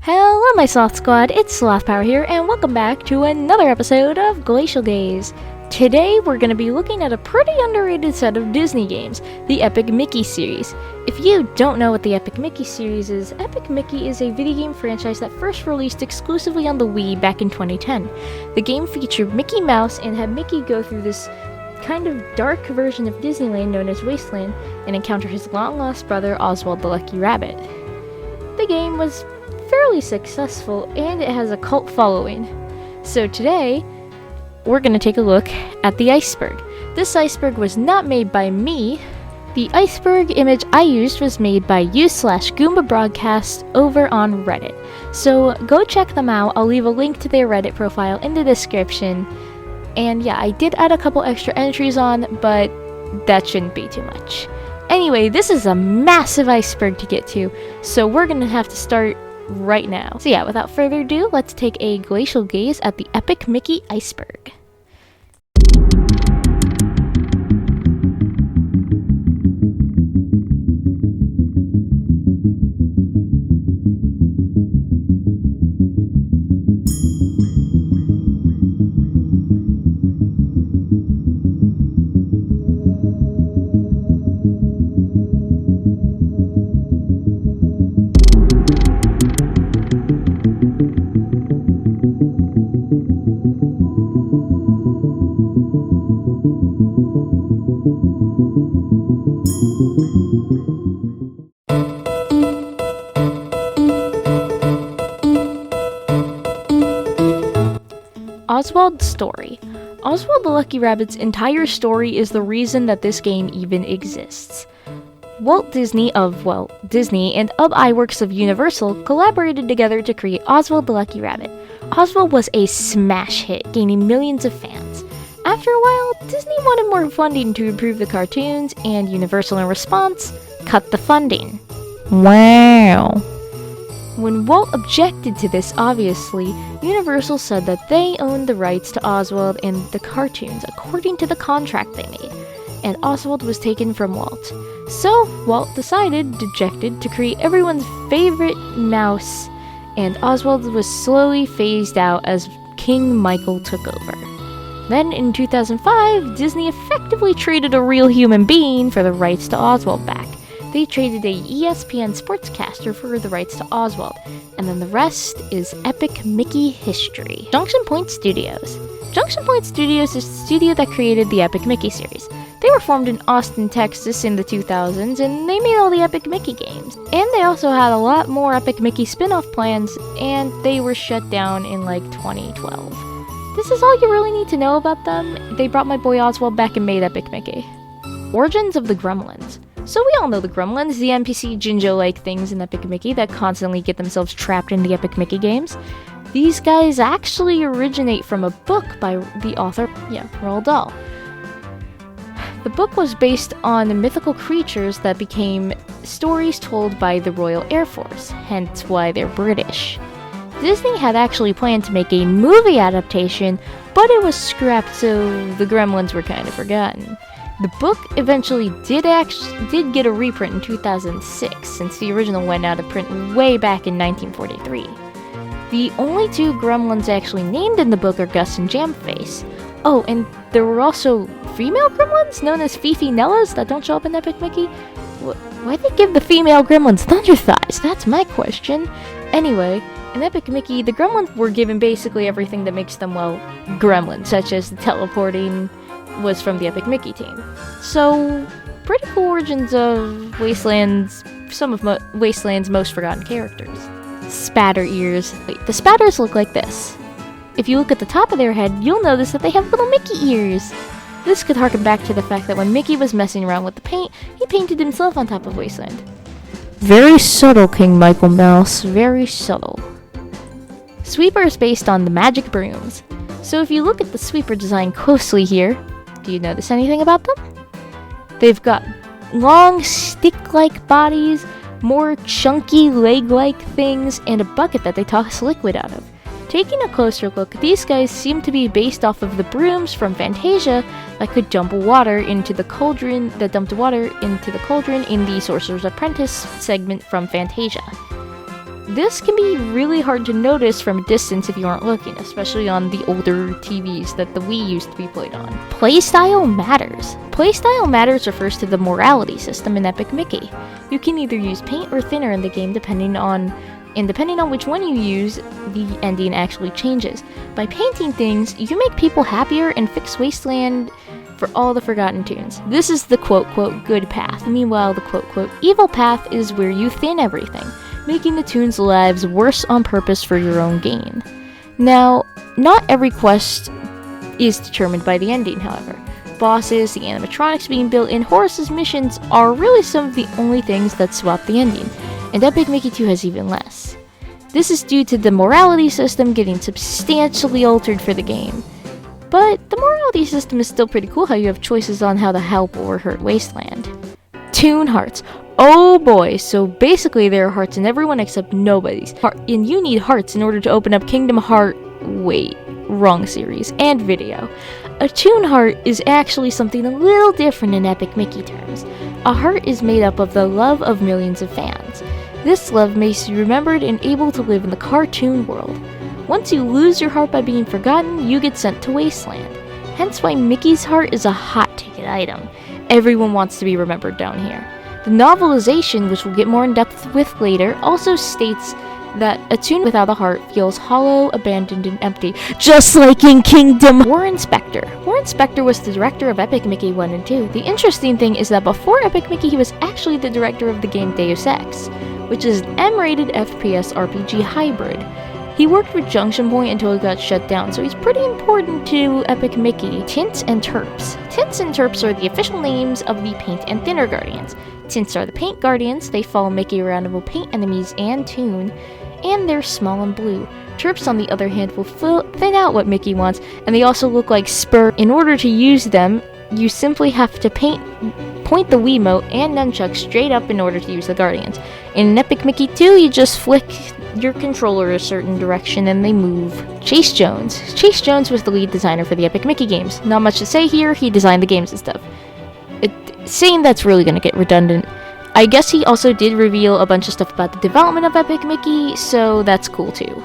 Hello my Sloth Squad, it's Sloth Power here, and welcome back to another episode of Glacial Gaze. Today we're going to be looking at a pretty underrated set of Disney games, the Epic Mickey series. If you don't know what the Epic Mickey series is, Epic Mickey is a video game franchise that first released exclusively on the Wii back in 2010. The game featured Mickey Mouse and had Mickey go through this kind of dark version of Disneyland known as Wasteland and encounter his long-lost brother Oswald the Lucky Rabbit. The game was fairly successful and it has a cult following. So today, we're going to take a look at the iceberg. This iceberg was not made by me. The iceberg image I used was made by u/Goomba Broadcast over on Reddit. So go check them out. I'll leave a link to their Reddit profile in the description. And yeah, I did add a couple extra entries on, but that shouldn't be too much. Anyway, this is a massive iceberg to get to, so we're going to have to start right now. So yeah, without further ado, let's take a glacial gaze at the Epic Mickey Iceberg. Oswald's story. Oswald the Lucky Rabbit's entire story is the reason that this game even exists. Walt Disney of, Disney and iWorks of Universal collaborated together to create Oswald the Lucky Rabbit. Oswald was a smash hit, gaining millions of fans. After a while, Disney wanted more funding to improve the cartoons, and Universal in response, cut the funding. Wow. When Walt objected to this, obviously, Universal said that they owned the rights to Oswald and the cartoons according to the contract they made, and Oswald was taken from Walt. So, Walt decided, dejected, to create everyone's favorite mouse, and Oswald was slowly phased out as King Michael took over. Then, in 2005, Disney effectively traded a real human being for the rights to Oswald back. They traded a ESPN sportscaster for the rights to Oswald, and then the rest is Epic Mickey history. Junction Point Studios. Junction Point Studios is the studio that created the Epic Mickey series. They were formed in Austin, Texas in the 2000s, and they made all the Epic Mickey games. And they also had a lot more Epic Mickey spin-off plans, and they were shut down in like 2012. This is all you really need to know about them. They brought my boy Oswald back and made Epic Mickey. Origins of the Gremlins. So we all know the Gremlins, the NPC Jinjo-like things in Epic Mickey that constantly get themselves trapped in the Epic Mickey games. These guys actually originate from a book by the author, Roald Dahl. The book was based on mythical creatures that became stories told by the Royal Air Force, hence why they're British. Disney had actually planned to make a movie adaptation, but it was scrapped, so the Gremlins were kind of forgotten. The book eventually did get a reprint in 2006, since the original went out of print way back in 1943. The only two Gremlins actually named in the book are Gus and Jamface. Oh, and there were also female Gremlins known as Fifi Nellas that don't show up in Epic Mickey. Why'd they give the female Gremlins thunder thighs? That's my question. Anyway, in Epic Mickey, the Gremlins were given basically everything that makes them, Gremlins, such as the teleporting was from the Epic Mickey team. So, pretty cool origins of Wasteland's, some of Wasteland's most forgotten characters. Spatter ears. The spatters look like this. If you look at the top of their head, you'll notice that they have little Mickey ears. This could harken back to the fact that when Mickey was messing around with the paint, he painted himself on top of Wasteland. Very subtle, King Michael Mouse. Very subtle. Sweeper is based on the magic brooms. So if you look at the sweeper design closely here, do you notice anything about them? They've got long stick-like bodies, more chunky leg-like things, and a bucket that they toss liquid out of. Taking a closer look, these guys seem to be based off of the brooms from Fantasia that could dump water into the cauldron, that dumped water into the cauldron in the Sorcerer's Apprentice segment from Fantasia. this can be really hard to notice from a distance if you aren't looking, especially on the older TVs that the Wii used to be played on. Playstyle matters. Playstyle matters refers to the morality system in Epic Mickey. You can either use paint or thinner in the game depending on which one you use, the ending actually changes. By painting things, you can make people happier and fix Wasteland for all the forgotten tunes. This is the quote-quote good path. Meanwhile, the quote-quote evil path is where you thin everything, making the tunes' lives worse on purpose for your own gain. Now, not every quest is determined by the ending, however. Bosses, the animatronics being built, and Horace's missions are really some of the only things that swap the ending, and Epic Mickey 2 has even less. This is due to the morality system getting substantially altered for the game. But the morality system is still pretty cool how you have choices on how to help or hurt Wasteland. Tune hearts. Oh boy, so basically there are hearts in everyone except nobody's. And you need hearts in order to open up Kingdom Heart... wait, wrong series, and video. A tune heart is actually something a little different in Epic Mickey terms. A heart is made up of the love of millions of fans. This love makes you remembered and able to live in the cartoon world. Once you lose your heart by being forgotten, you get sent to Wasteland. Hence why Mickey's heart is a hot ticket item. Everyone wants to be remembered down here. The novelization, which we'll get more in depth with later, also states that a tune without a heart feels hollow, abandoned, and empty, just like in Kingdom. Warren Spector. Warren Spector was the director of Epic Mickey 1 and 2. The interesting thing is that before Epic Mickey, he was actually the director of the game Deus Ex, which is an M-rated FPS RPG hybrid. He worked with Junction until it got shut down, so he's pretty important to Epic Mickey. Tints and Terps. Tints and Terps are the official names of the Paint and Thinner Guardians. Tints are the Paint Guardians. They follow Mickey around and will paint enemies and tune, and they're small and blue. Terps, on the other hand, will thin out what Mickey wants, and they also look like spur. In order to use them, you simply have to point the Wiimote and nunchuck straight up in order to use the Guardians. In Epic Mickey 2, you just flick your controller a certain direction and they move. Chase Jones. Chase Jones was the lead designer for the Epic Mickey games. Not much to say here, he designed the games and stuff. Saying that's really gonna get redundant. I guess he also did reveal a bunch of stuff about the development of Epic Mickey, so that's cool too.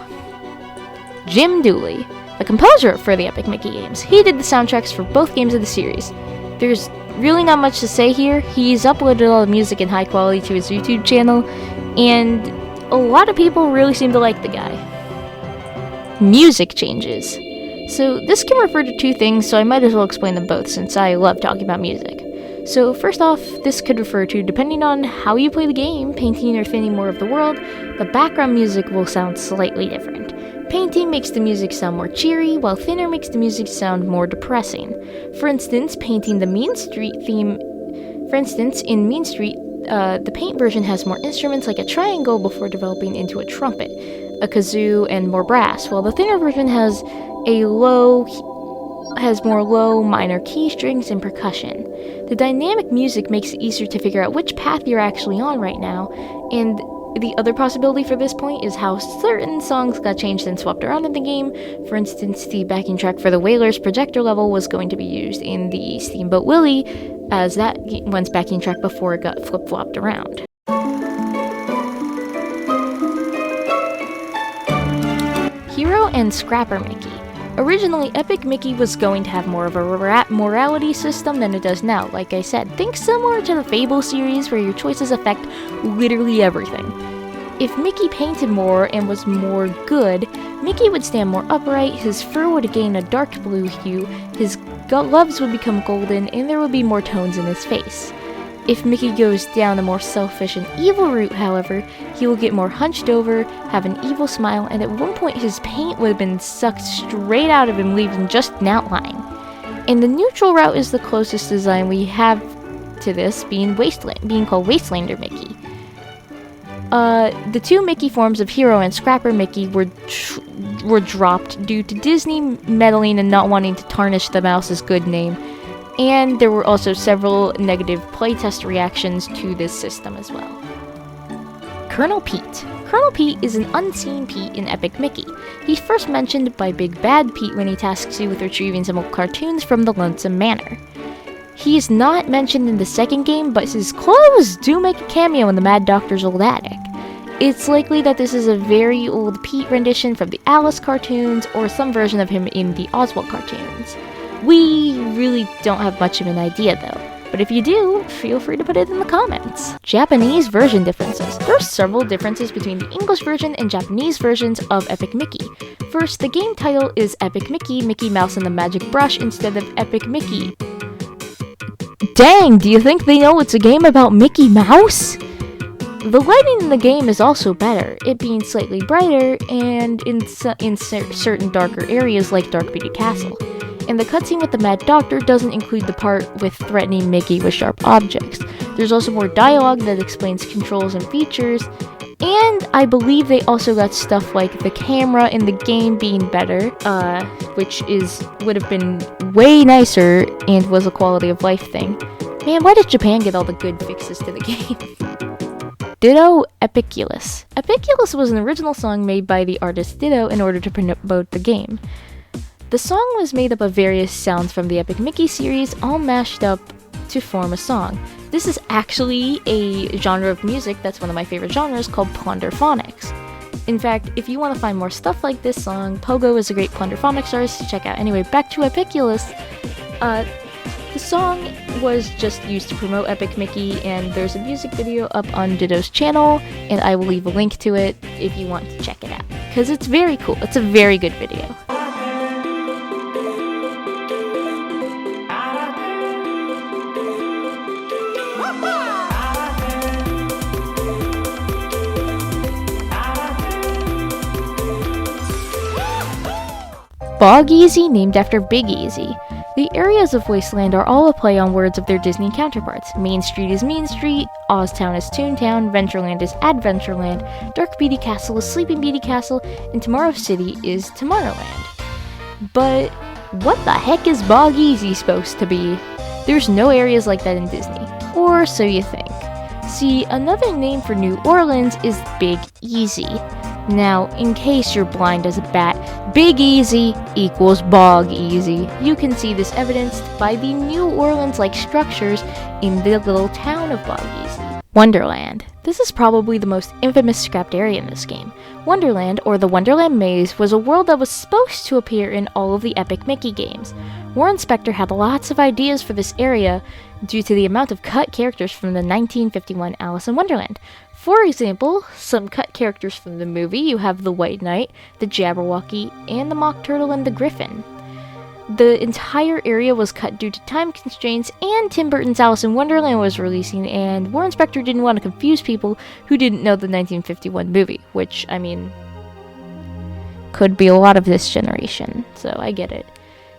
Jim Dooley, the composer for the Epic Mickey games. He did the soundtracks for both games of the series. There's really not much to say here. He's uploaded all the music in high quality to his YouTube channel, and a lot of people really seem to like the guy. Music changes. So this can refer to two things, so I might as well explain them both since I love talking about music. So first off, this could refer to, depending on how you play the game, painting or thinning more of the world, the background music will sound slightly different. Painting makes the music sound more cheery, while thinner makes the music sound more depressing. For instance, in Mean Street, the paint version has more instruments like a triangle before developing into a trumpet, a kazoo, and more brass, while the thinner version has more low, minor key strings and percussion. The dynamic music makes it easier to figure out which path you're actually on right now, and the other possibility for this point is how certain songs got changed and swapped around in the game. For instance, the backing track for the Whalers projector level was going to be used in the Steamboat Willie as that one's backing track before it got flip-flopped around. Hero and Scrapper Mickey. Originally, Epic Mickey was going to have more of a morality system than it does now. Like I said, think similar to the Fable series where your choices affect literally everything. If Mickey painted more and was more good, Mickey would stand more upright, his fur would gain a dark blue hue, his gloves would become golden, and there would be more tones in his face. If Mickey goes down a more selfish and evil route, however, he will get more hunched over, have an evil smile, and at one point his paint would have been sucked straight out of him, leaving just an outline. And the neutral route is the closest design we have to this, being called Wastelander Mickey. The two Mickey forms of Hero and Scrapper Mickey were dropped due to Disney meddling and not wanting to tarnish the mouse's good name. And there were also several negative playtest reactions to this system as well. Colonel Pete. Colonel Pete is an unseen Pete in Epic Mickey. He's first mentioned by Big Bad Pete when he tasks you with retrieving some old cartoons from the Lonesome Manor. He is not mentioned in the second game, but his clothes do make a cameo in the Mad Doctor's old attic. It's likely that this is a very old Pete rendition from the Alice cartoons, or some version of him in the Oswald cartoons. We really don't have much of an idea though, but if you do, feel free to put it in the comments. Japanese version differences. There are several differences between the English version and Japanese versions of Epic Mickey. First, the game title is Epic Mickey, Mickey Mouse and the Magic Brush instead of Epic Mickey. Dang, do you think they know it's a game about Mickey Mouse? The lighting in the game is also better, it being slightly brighter and in certain darker areas like Dark Beauty Castle. And the cutscene with the Mad Doctor doesn't include the part with threatening Mickey with sharp objects. There's also more dialogue that explains controls and features, and I believe they also got stuff like the camera in the game being better, which would have been way nicer and was a quality of life thing. Man, why did Japan get all the good fixes to the game? Ditto Epiculus. Epiculus was an original song made by the artist Ditto in order to promote the game. The song was made up of various sounds from the Epic Mickey series, all mashed up to form a song. This is actually a genre of music that's one of my favorite genres called plunderphonics. In fact, if you want to find more stuff like this song, Pogo is a great plunderphonics artist to check out. Anyway, back to Epiculus. The song was just used to promote Epic Mickey, and there's a music video up on Ditto's channel, and I will leave a link to it if you want to check it out, because it's very cool. It's a very good video. Bog Easy, named after Big Easy. The areas of Wasteland are all a play on words of their Disney counterparts. Main Street is Mean Street, Oztown is Toontown, Ventureland is Adventureland, Dark Beauty Castle is Sleeping Beauty Castle, and Tomorrow City is Tomorrowland. But what the heck is Bog Easy supposed to be? There's no areas like that in Disney, or so you think. See, another name for New Orleans is Big Easy. Now, in case you're blind as a bat, Big Easy equals Bog Easy. You can see this evidenced by the New Orleans-like structures in the little town of Bog Easy. Wonderland. This is probably the most infamous scrapped area in this game. Wonderland, or the Wonderland Maze, was a world that was supposed to appear in all of the Epic Mickey games. Warren Spector had lots of ideas for this area due to the amount of cut characters from the 1951 Alice in Wonderland. For example, some cut characters from the movie, you have the White Knight, the Jabberwocky, and the Mock Turtle and the Griffin. The entire area was cut due to time constraints, and Tim Burton's Alice in Wonderland was releasing, and Warren Spector didn't want to confuse people who didn't know the 1951 movie, which, I mean, could be a lot of this generation, so I get it.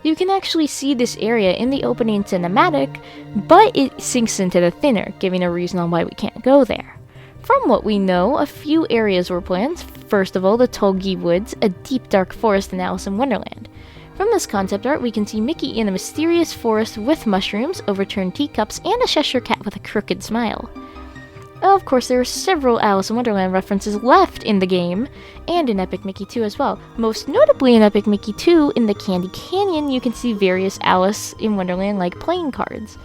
You can actually see this area in the opening cinematic, but it sinks into the thinner, giving a reason on why we can't go there. From what we know, a few areas were planned. First of all, the Tulgey Woods, a deep dark forest in Alice in Wonderland. From this concept art, we can see Mickey in a mysterious forest with mushrooms, overturned teacups, and a Cheshire Cat with a crooked smile. Of course, there are several Alice in Wonderland references left in the game, and in Epic Mickey 2 as well. Most notably in Epic Mickey 2, in the Candy Canyon, you can see various Alice in Wonderland-like playing cards,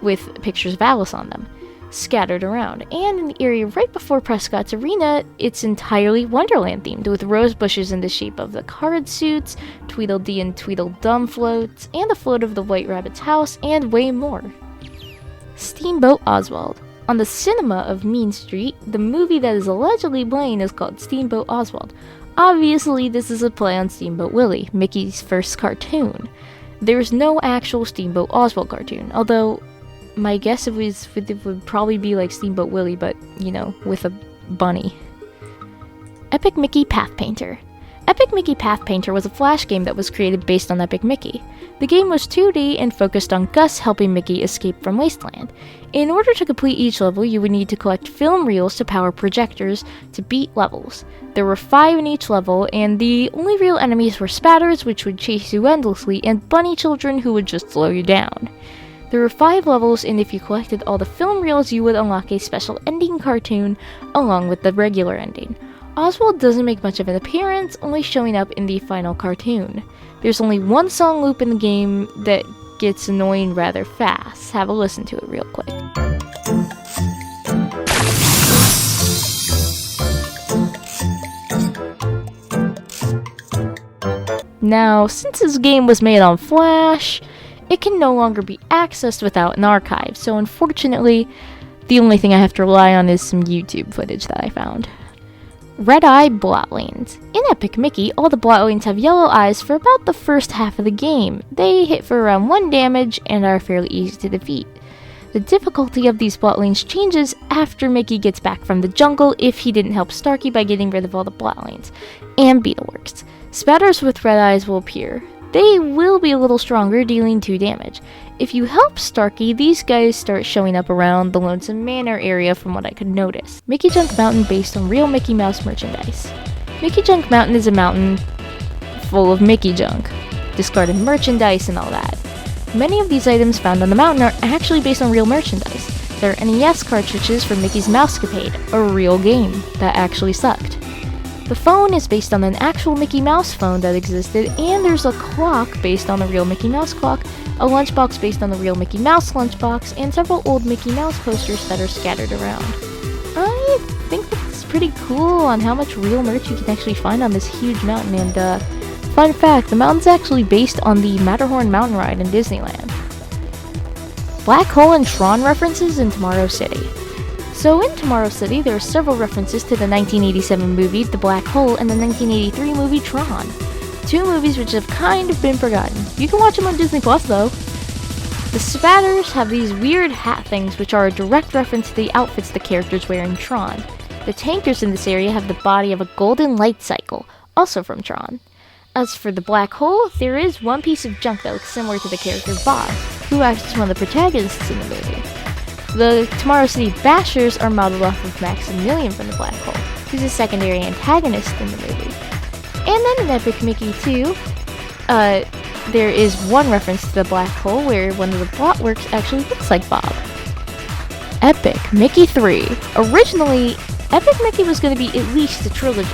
with pictures of Alice on them, scattered around. And in the area right before Prescott's Arena, it's entirely Wonderland themed, with rose bushes in the shape of the card suits, Tweedledee and Tweedledum floats, and the float of the White Rabbit's house, and way more. Steamboat Oswald. On the cinema of Mean Street, the movie that is allegedly playing is called Steamboat Oswald. Obviously, this is a play on Steamboat Willie, Mickey's first cartoon. There's no actual Steamboat Oswald cartoon, although my guess it would probably be like Steamboat Willie, but, you know, with a bunny. Epic Mickey Path Painter. Epic Mickey Path Painter was a flash game that was created based on Epic Mickey. The game was 2D and focused on Gus helping Mickey escape from Wasteland. In order to complete each level, you would need to collect film reels to power projectors to beat levels. There were 5 in each level, and the only real enemies were spatters, which would chase you endlessly, and bunny children who would just slow you down. There were 5 levels, and if you collected all the film reels, you would unlock a special ending cartoon along with the regular ending. Oswald doesn't make much of an appearance, only showing up in the final cartoon. There's only one song loop in the game that gets annoying rather fast. Have a listen to it real quick. Now, since this game was made on Flash, it can no longer be accessed without an archive, so unfortunately, the only thing I have to rely on is some YouTube footage that I found. Red Eye Blottlings. In Epic Mickey, all the Blottlings have yellow eyes for about the first half of the game. They hit for around 1 damage and are fairly easy to defeat. The difficulty of these Blottlings changes after Mickey gets back from the jungle if he didn't help Starkey by getting rid of all the Blottlings, and Beetleworks. Spatters with red eyes will appear. They will be a little stronger, dealing 2 damage. If you help Starkey, these guys start showing up around the Lonesome Manor area from what I could notice. Mickey Junk Mountain based on real Mickey Mouse merchandise. Mickey Junk Mountain is a mountain full of Mickey junk, discarded merchandise and all that. Many of these items found on the mountain are actually based on real merchandise. There are NES cartridges for Mickey's Mousecapade, a real game that actually sucked. The phone is based on an actual Mickey Mouse phone that existed, and there's a clock based on the real Mickey Mouse clock, a lunchbox based on the real Mickey Mouse lunchbox, and several old Mickey Mouse posters that are scattered around. I think that's pretty cool on how much real merch you can actually find on this huge mountain, and fun fact, the mountain's actually based on the Matterhorn mountain ride in Disneyland. Black Hole and Tron references in Tomorrow City. So in Tomorrow City, there are several references to the 1987 movie The Black Hole and the 1983 movie Tron. 2 movies which have kind of been forgotten. You can watch them on Disney Plus though. The Spatters have these weird hat things which are a direct reference to the outfits the characters wear in Tron. The tankers in this area have the body of a golden light cycle, also from Tron. As for the Black Hole, there is one piece of junk that looks similar to the character Bob, who acts as one of the protagonists in the movie. The Tomorrow City Bashers are modeled off of Maximilian from the Black Hole, who's a secondary antagonist in the movie. And then in Epic Mickey 2, there is one reference to the Black Hole where one of the Blotworks actually looks like Bob. Epic Mickey 3. Originally, Epic Mickey was going to be at least a trilogy.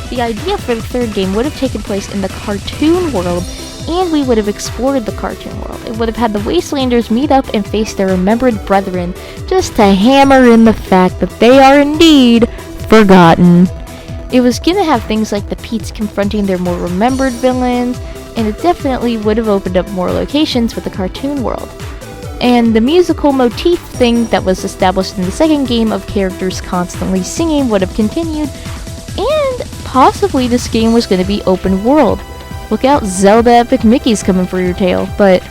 The idea for the 3rd game would have taken place in the cartoon world, and we would have explored the cartoon world. It would have had the Wastelanders meet up and face their remembered brethren, just to hammer in the fact that they are indeed forgotten. It was gonna have things like the Pete's confronting their more remembered villains, and it definitely would have opened up more locations with the cartoon world. And the musical motif thing that was established in the 2nd game of characters constantly singing would have continued, and possibly this game was going to be open world. Look out, Zelda Epic Mickey's coming for your tail. But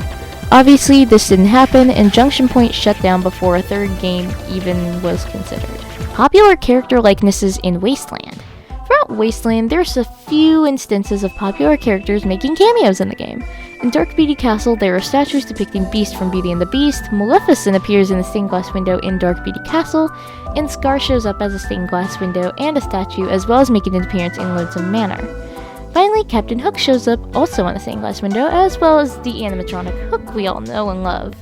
obviously this didn't happen, and Junction Point shut down before a 3rd game even was considered. Popular character likenesses in Wasteland. Throughout Wasteland, there's a few instances of popular characters making cameos in the game. In Dark Beauty Castle, there are statues depicting Beast from Beauty and the Beast, Maleficent appears in a stained glass window in Dark Beauty Castle, and Scar shows up as a stained glass window and a statue, as well as making an appearance in Lonesome Manor. Finally, Captain Hook shows up also on a stained glass window, as well as the animatronic Hook we all know and love.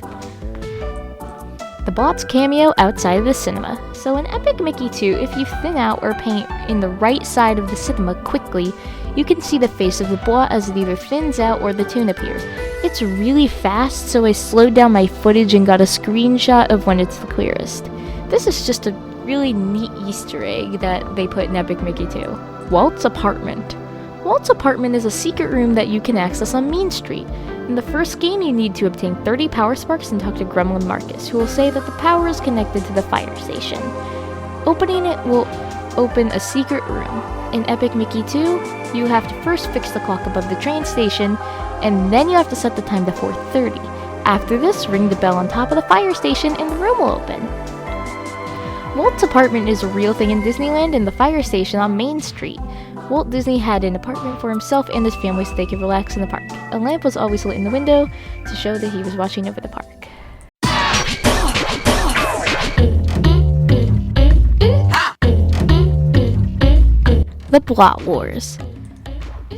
The Blot's cameo outside of the cinema. So in Epic Mickey 2, if you thin out or paint in the right side of the cinema quickly, you can see the face of the Blot as it either thins out or the toon appears. It's really fast, so I slowed down my footage and got a screenshot of when it's the clearest. This is just a really neat Easter egg that they put in Epic Mickey 2. Walt's apartment. Walt's apartment is a secret room that you can access on Main Street. In the first game, you need to obtain 30 power sparks and talk to Gremlin Marcus, who will say that the power is connected to the fire station. Opening it will open a secret room. In Epic Mickey 2, you have to first fix the clock above the train station, and then you have to set the time to 4:30. After this, ring the bell on top of the fire station and the room will open. Walt's apartment is a real thing in Disneyland and the fire station on Main Street. Walt Disney had an apartment for himself and his family so they could relax in the park. A lamp was always lit in the window to show that he was watching over the park. The Blot Wars.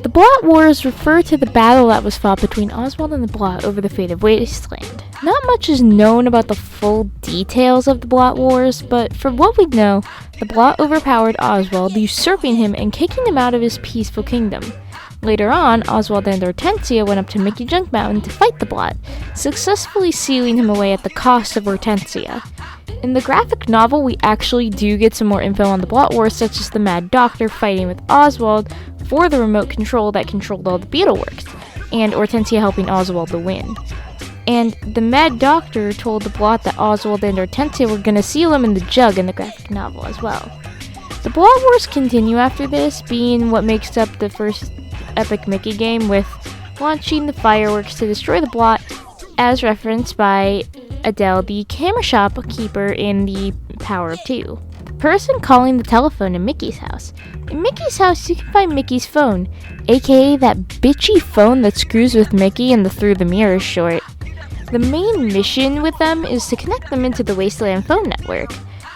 The Blot Wars refer to the battle that was fought between Oswald and the Blot over the fate of Wasteland. Not much is known about the full details of the Blot Wars, but from what we know, the Blot overpowered Oswald, usurping him and kicking him out of his peaceful kingdom. Later on, Oswald and Hortensia went up to Mickey Junk Mountain to fight the Blot, successfully sealing him away at the cost of Hortensia. In the graphic novel, we actually do get some more info on the Blot Wars, such as the Mad Doctor fighting with Oswald for the remote control that controlled all the Beetleworks, and Hortensia helping Oswald to win. And the Mad Doctor told the Blot that Oswald and Hortensia were gonna seal him in the jug in the graphic novel as well. The Blot Wars continue after this, being what makes up the first Epic Mickey game, with launching the fireworks to destroy the Blot, as referenced by Adele, the camera shop keeper in The Power of Two. The person calling the telephone in Mickey's house. In Mickey's house, you can find Mickey's phone, aka that bitchy phone that screws with Mickey in the Through the Mirror short. The main mission with them is to connect them into the Wasteland phone network.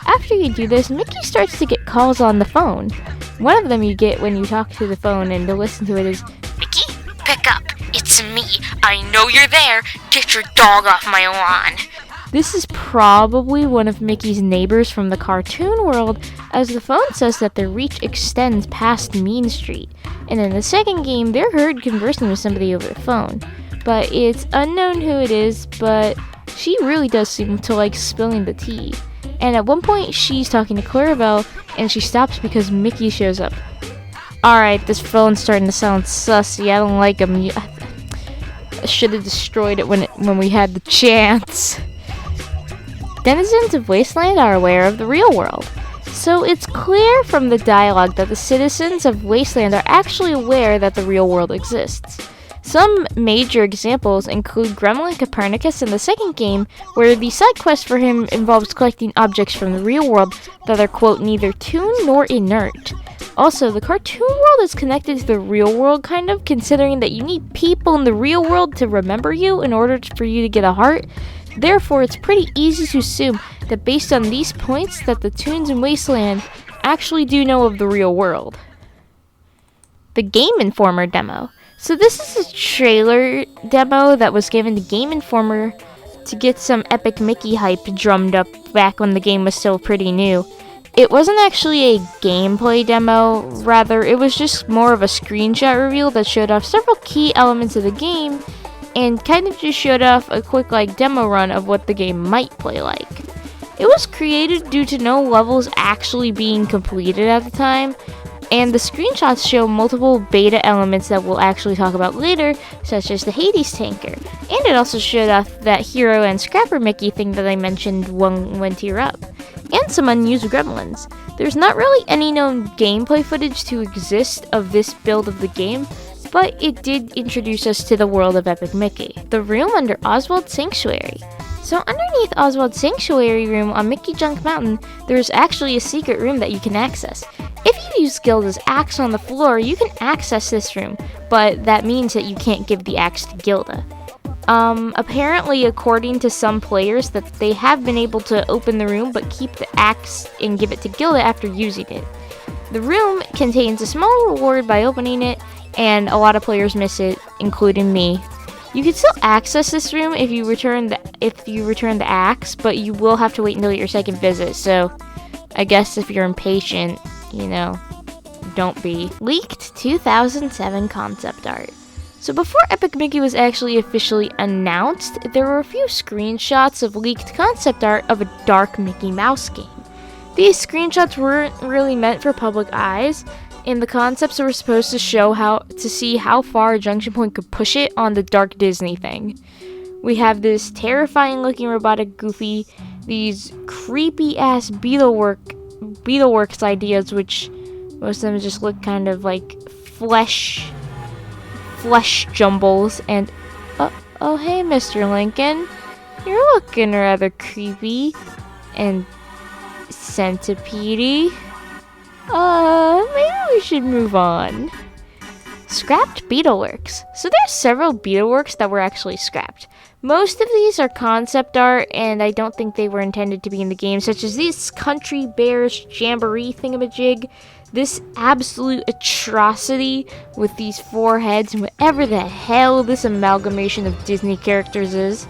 After you do this, Mickey starts to get calls on the phone. One of them you get when you talk to the phone and to listen to it is, Mickey, pick up. It's me. I know you're there. Get your dog off my lawn. This is probably one of Mickey's neighbors from the cartoon world, as the phone says that their reach extends past Mean Street. And in the second game, they're heard conversing with somebody over the phone. But it's unknown who it is, but she really does seem to like spilling the tea. And at one point, she's talking to Clarabelle, and she stops because Mickey shows up. Alright, this phone's starting to sound sussy. I don't like him. I should have destroyed it when we had the chance. Denizens of Wasteland are aware of the real world. So it's clear from the dialogue that the citizens of Wasteland are actually aware that the real world exists. Some major examples include Gremlin Copernicus in the second game, where the side quest for him involves collecting objects from the real world that are, quote, neither toon nor inert. Also, the cartoon world is connected to the real world, kind of, considering that you need people in the real world to remember you in order for you to get a heart. Therefore, it's pretty easy to assume that based on these points that the toons in Wasteland actually do know of the real world. The Game Informer demo. So this is a trailer demo that was given to Game Informer to get some Epic Mickey hype drummed up back when the game was still pretty new. It wasn't actually a gameplay demo, rather it was just more of a screenshot reveal that showed off several key elements of the game and kind of just showed off a quick demo run of what the game might play like. It was created due to no levels actually being completed at the time, and the screenshots show multiple beta elements that we'll actually talk about later, such as the Hades tanker, and it also showed off that Hero and Scrapper Mickey thing that I mentioned one tier up, and some unused gremlins. There's not really any known gameplay footage to exist of this build of the game, but it did introduce us to the world of Epic Mickey. The room under Oswald's Sanctuary. So underneath Oswald's Sanctuary room on Mickey Junk Mountain, there's actually a secret room that you can access. If you use Gilda's axe on the floor, you can access this room, but that means that you can't give the axe to Gilda. Apparently, according to some players, that they have been able to open the room but keep the axe and give it to Gilda after using it. The room contains a small reward by opening it, and a lot of players miss it, including me. You can still access this room if you return the axe, but you will have to wait until your second visit, so I guess if you're impatient, don't be. Leaked 2007 concept art. So before Epic Mickey was actually officially announced, there were a few screenshots of leaked concept art of a dark Mickey Mouse game. These screenshots weren't really meant for public eyes, and the concepts were supposed to see how far Junction Point could push it on the dark Disney thing. We have this terrifying looking robotic Goofy, these creepy ass Beetleworks ideas, which most of them just look kind of like flesh jumbles, and oh hey Mr. Lincoln, you're looking rather creepy and centipede-y. Maybe we should move on. Scrapped Beetleworks. So there's several Beetleworks that were actually scrapped. Most of these are concept art, and I don't think they were intended to be in the game, such as this Country Bears Jamboree thingamajig, this absolute atrocity with these 4 heads, and whatever the hell this amalgamation of Disney characters is.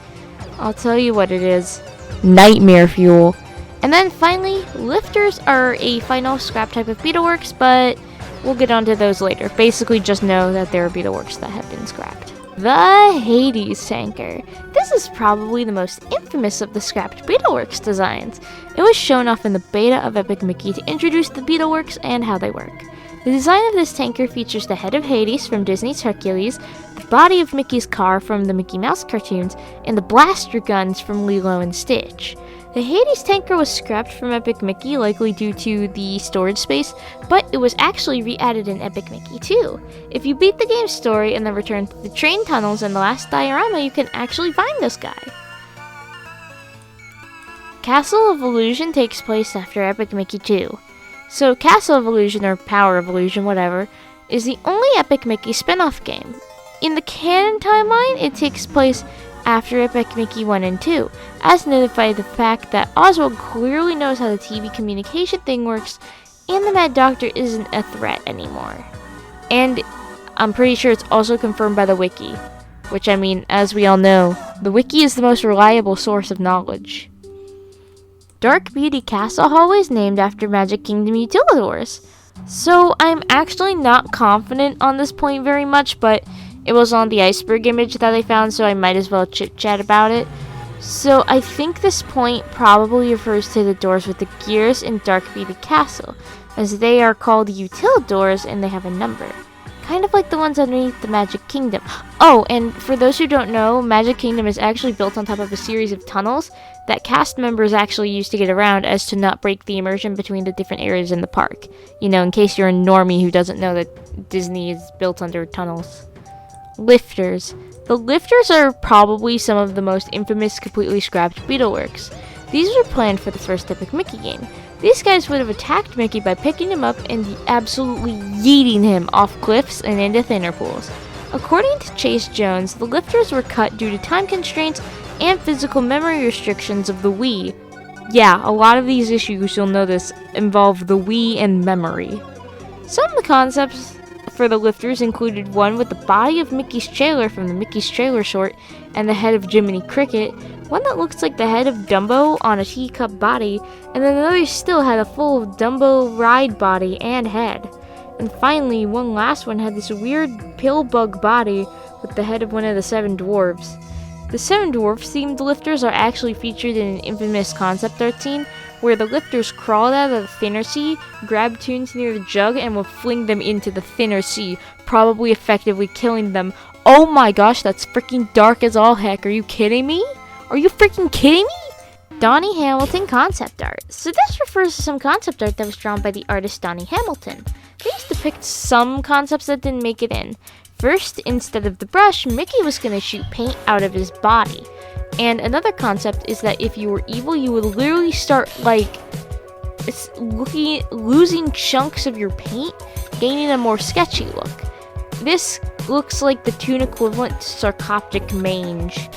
I'll tell you what it is. Nightmare fuel. And then finally, lifters are a final scrap type of Beetleworks, but we'll get onto those later. Basically, just know that there are Beetleworks that have been scrapped. The Hades tanker. This is probably the most infamous of the scrapped Beetleworks designs. It was shown off in the beta of Epic Mickey to introduce the Beetleworks and how they work. The design of this tanker features the head of Hades from Disney's Hercules, the body of Mickey's car from the Mickey Mouse cartoons, and the blaster guns from Lilo and Stitch. The Hades tanker was scrapped from Epic Mickey, likely due to the storage space, but it was actually re-added in Epic Mickey 2. If you beat the game's story and then return to the train tunnels in the last diorama, you can actually find this guy. Castle of Illusion takes place after Epic Mickey 2. So Castle of Illusion, or Power of Illusion, whatever, is the only Epic Mickey spin-off game. In the canon timeline, it takes place after Epic Mickey 1 and 2, as noted by the fact that Oswald clearly knows how the TV communication thing works, and the Mad Doctor isn't a threat anymore. And I'm pretty sure it's also confirmed by the Wiki, which, I mean, as we all know, the Wiki is the most reliable source of knowledge. Dark Beauty Castle Hallway is named after Magic Kingdom Utilidors. So I'm actually not confident on this point very much, but it was on the iceberg image that I found, so I might as well chit-chat about it. So I think this point probably refers to the doors with the gears in Dark Beauty Castle, as they are called Utilidors and they have a number. Kind of like the ones underneath the Magic Kingdom. Oh, and for those who don't know, Magic Kingdom is actually built on top of a series of tunnels that cast members actually use to get around, as to not break the immersion between the different areas in the park. You know, in case you're a normie who doesn't know that Disney is built under tunnels. Lifters. The lifters are probably some of the most infamous completely scrapped Beetleworks. These were planned for the first Epic Mickey game. These guys would have attacked Mickey by picking him up and absolutely yeeting him off cliffs and into thinner pools. According to Chase Jones, the lifters were cut due to time constraints and physical memory restrictions of the Wii. Yeah, a lot of these issues, you'll notice, involve the Wii and memory. Some of the concepts for the lifters included one with the body of Mickey's trailer from the Mickey's Trailer short and the head of Jiminy Cricket, one that looks like the head of Dumbo on a teacup body, and then another still had a full Dumbo ride body and head. And finally, one last one had this weird pill bug body with the head of one of the 7 dwarves. The 7 dwarfs themed lifters are actually featured in an infamous concept art scene where the lifters crawled out of the thinner sea, grabbed tunes near the jug, and would fling them into the thinner sea, probably effectively killing them. Oh my gosh, that's freaking dark as all heck. Are you kidding me? Are you freaking kidding me? Donnie Hamilton concept art. So this refers to some concept art that was drawn by the artist Donnie Hamilton. These depict some concepts that didn't make it in. First, instead of the brush, Mickey was going to shoot paint out of his body. And another concept is that if you were evil, you would literally start, losing chunks of your paint, gaining a more sketchy look. This looks like the toon equivalent to sarcoptic mange.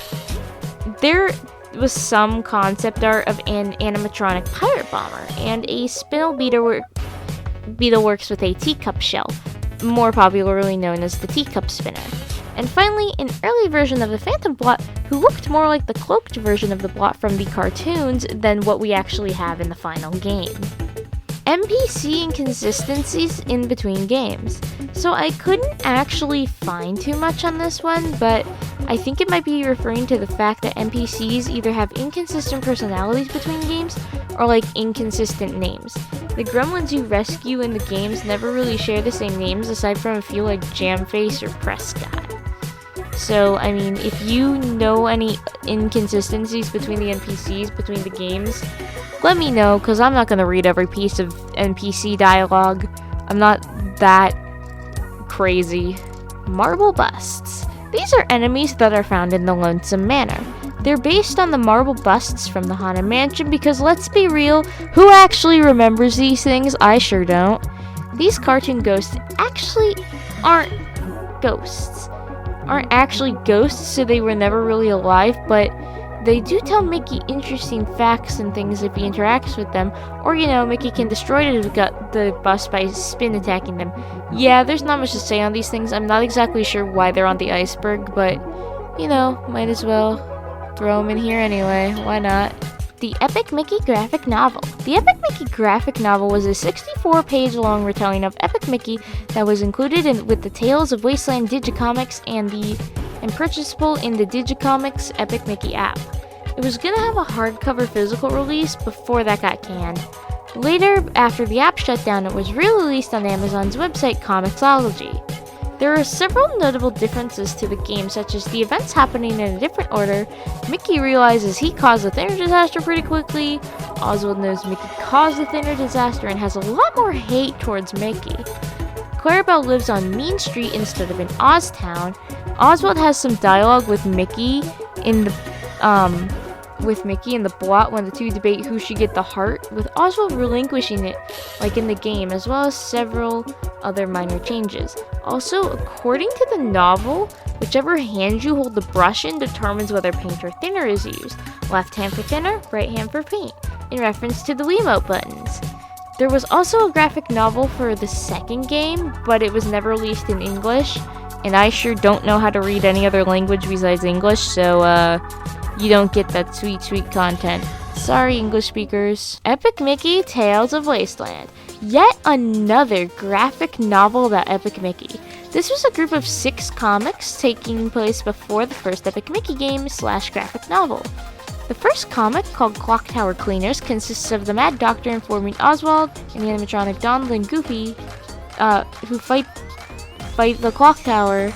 There was some concept art of an animatronic pirate bomber, and a spinel Beetleworks with a teacup shell, more popularly known as the teacup spinner. And finally, an early version of the Phantom Blot who looked more like the cloaked version of the Blot from the cartoons than what we actually have in the final game. NPC inconsistencies in between games. So I couldn't actually find too much on this one, but I think it might be referring to the fact that NPCs either have inconsistent personalities between games or inconsistent names. The gremlins you rescue in the games never really share the same names aside from a few like Jamface or Prescott. So, I mean, if you know any inconsistencies between the NPCs between the games, let me know, because I'm not going to read every piece of NPC dialogue. I'm not that crazy. Marble busts. These are enemies that are found in the Lonesome Manor. They're based on the marble busts from the Haunted Mansion because, let's be real, who actually remembers these things? I sure don't. These cartoon ghosts actually aren't actually ghosts, so they were never really alive, but they do tell Mickey interesting facts and things if he interacts with them, or Mickey can destroy the bus by spin attacking them. Yeah, there's not much to say on these things. I'm not exactly sure why they're on the iceberg, but might as well throw them in here anyway. Why not? The Epic Mickey graphic novel. The Epic Mickey graphic novel was a 64-page long retelling of Epic Mickey that was included with the Tales of Wasteland Digicomics and purchasable in the Digicomics Epic Mickey app. It was gonna have a hardcover physical release before that got canned. Later, after the app shut down, it was re-released on Amazon's website Comixology. There are several notable differences to the game, such as the events happening in a different order. Mickey realizes he caused the Thinner disaster pretty quickly. Oswald knows Mickey caused the Thinner disaster and has a lot more hate towards Mickey. Clarabelle lives on Mean Street instead of in Oztown. Oswald has some dialogue with Mickey in the Blot when the two debate who should get the heart, with Oswald relinquishing it like in the game, as well as several other minor changes. Also, according to the novel, whichever hand you hold the brush in determines whether paint or thinner is used. Left hand for thinner, right hand for paint, in reference to the Wiimote buttons. There was also a graphic novel for the second game, but it was never released in English, and I sure don't know how to read any other language besides English, so you don't get that sweet content. Sorry, English speakers. Epic Mickey Tales of Wasteland. Yet another graphic novel about Epic Mickey. This was a group of 6 comics taking place before the first Epic Mickey game / graphic novel. The first comic, called Clock Tower Cleaners, consists of the Mad Doctor informing Oswald and the animatronic Donald and Goofy, who fight the clock tower,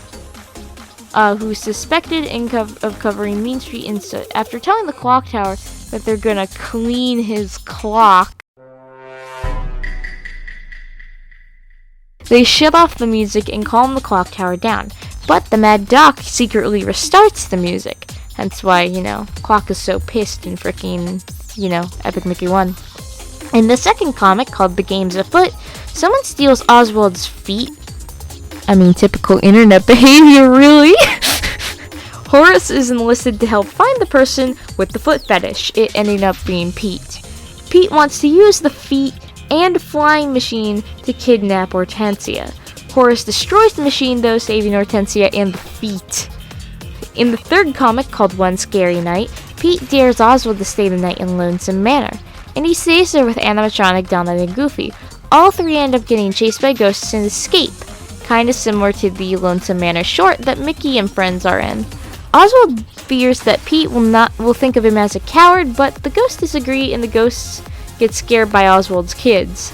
who's suspected of covering Mean Street instead. After telling the clock tower that they're gonna clean his clock, they shut off the music and calm the clock tower down. But the Mad Doc secretly restarts the music. Hence why, Clock is so pissed in frickin', Epic Mickey 1. In the second comic, called The Game's Afoot, someone steals Oswald's feet. Typical internet behavior, really? Horace is enlisted to help find the person with the foot fetish. It ended up being Pete. Pete wants to use the feet and flying machine to kidnap Hortensia. Horace destroys the machine, though, saving Hortensia and the feet. In the third comic, called One Scary Night, Pete dares Oswald to stay the night in Lonesome Manor, and he stays there with animatronic Donald and Goofy. All 3 end up getting chased by ghosts and escape, kinda similar to the Lonesome Manor short that Mickey and friends are in. Oswald fears that Pete will think of him as a coward, but the ghosts disagree and the ghosts get scared by Oswald's kids.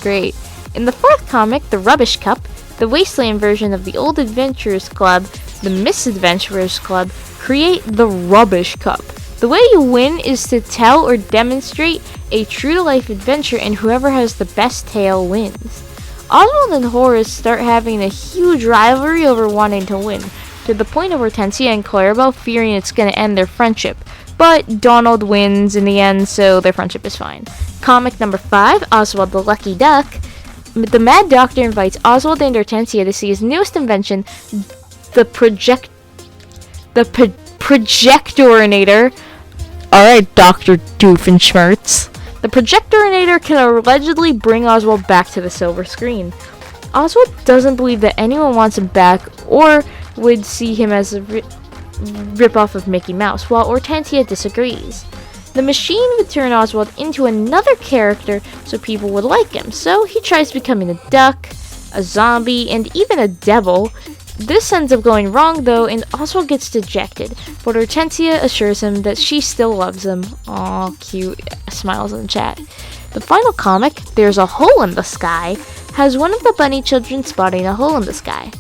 Great. In the fourth comic, The Rubbish Cup, the Wasteland version of the Old Adventurers Club, the Misadventurers Club, create the Rubbish Cup. The way you win is to tell or demonstrate a true-to-life adventure, and whoever has the best tale wins. Oswald and Horace start having a huge rivalry over wanting to win, to the point of Hortensia and Clarabelle fearing it's going to end their friendship. But Donald wins in the end, so their friendship is fine. Comic number 5, Oswald the Lucky Duck. The Mad Doctor invites Oswald and Hortensia to see his newest invention, the projectorinator. Alright, Dr. Doofenshmirtz. The projectorinator can allegedly bring Oswald back to the silver screen. Oswald doesn't believe that anyone wants him back or would see him as a rip-off of Mickey Mouse, while Hortensia disagrees. The machine would turn Oswald into another character so people would like him, so he tries becoming a duck, a zombie, and even a devil. This ends up going wrong though, and Oswald gets dejected, but Hortensia assures him that she still loves him. Aw, cute, smiles in the chat. The final comic, There's a Hole in the Sky, has one of the bunny children spotting a hole in the sky.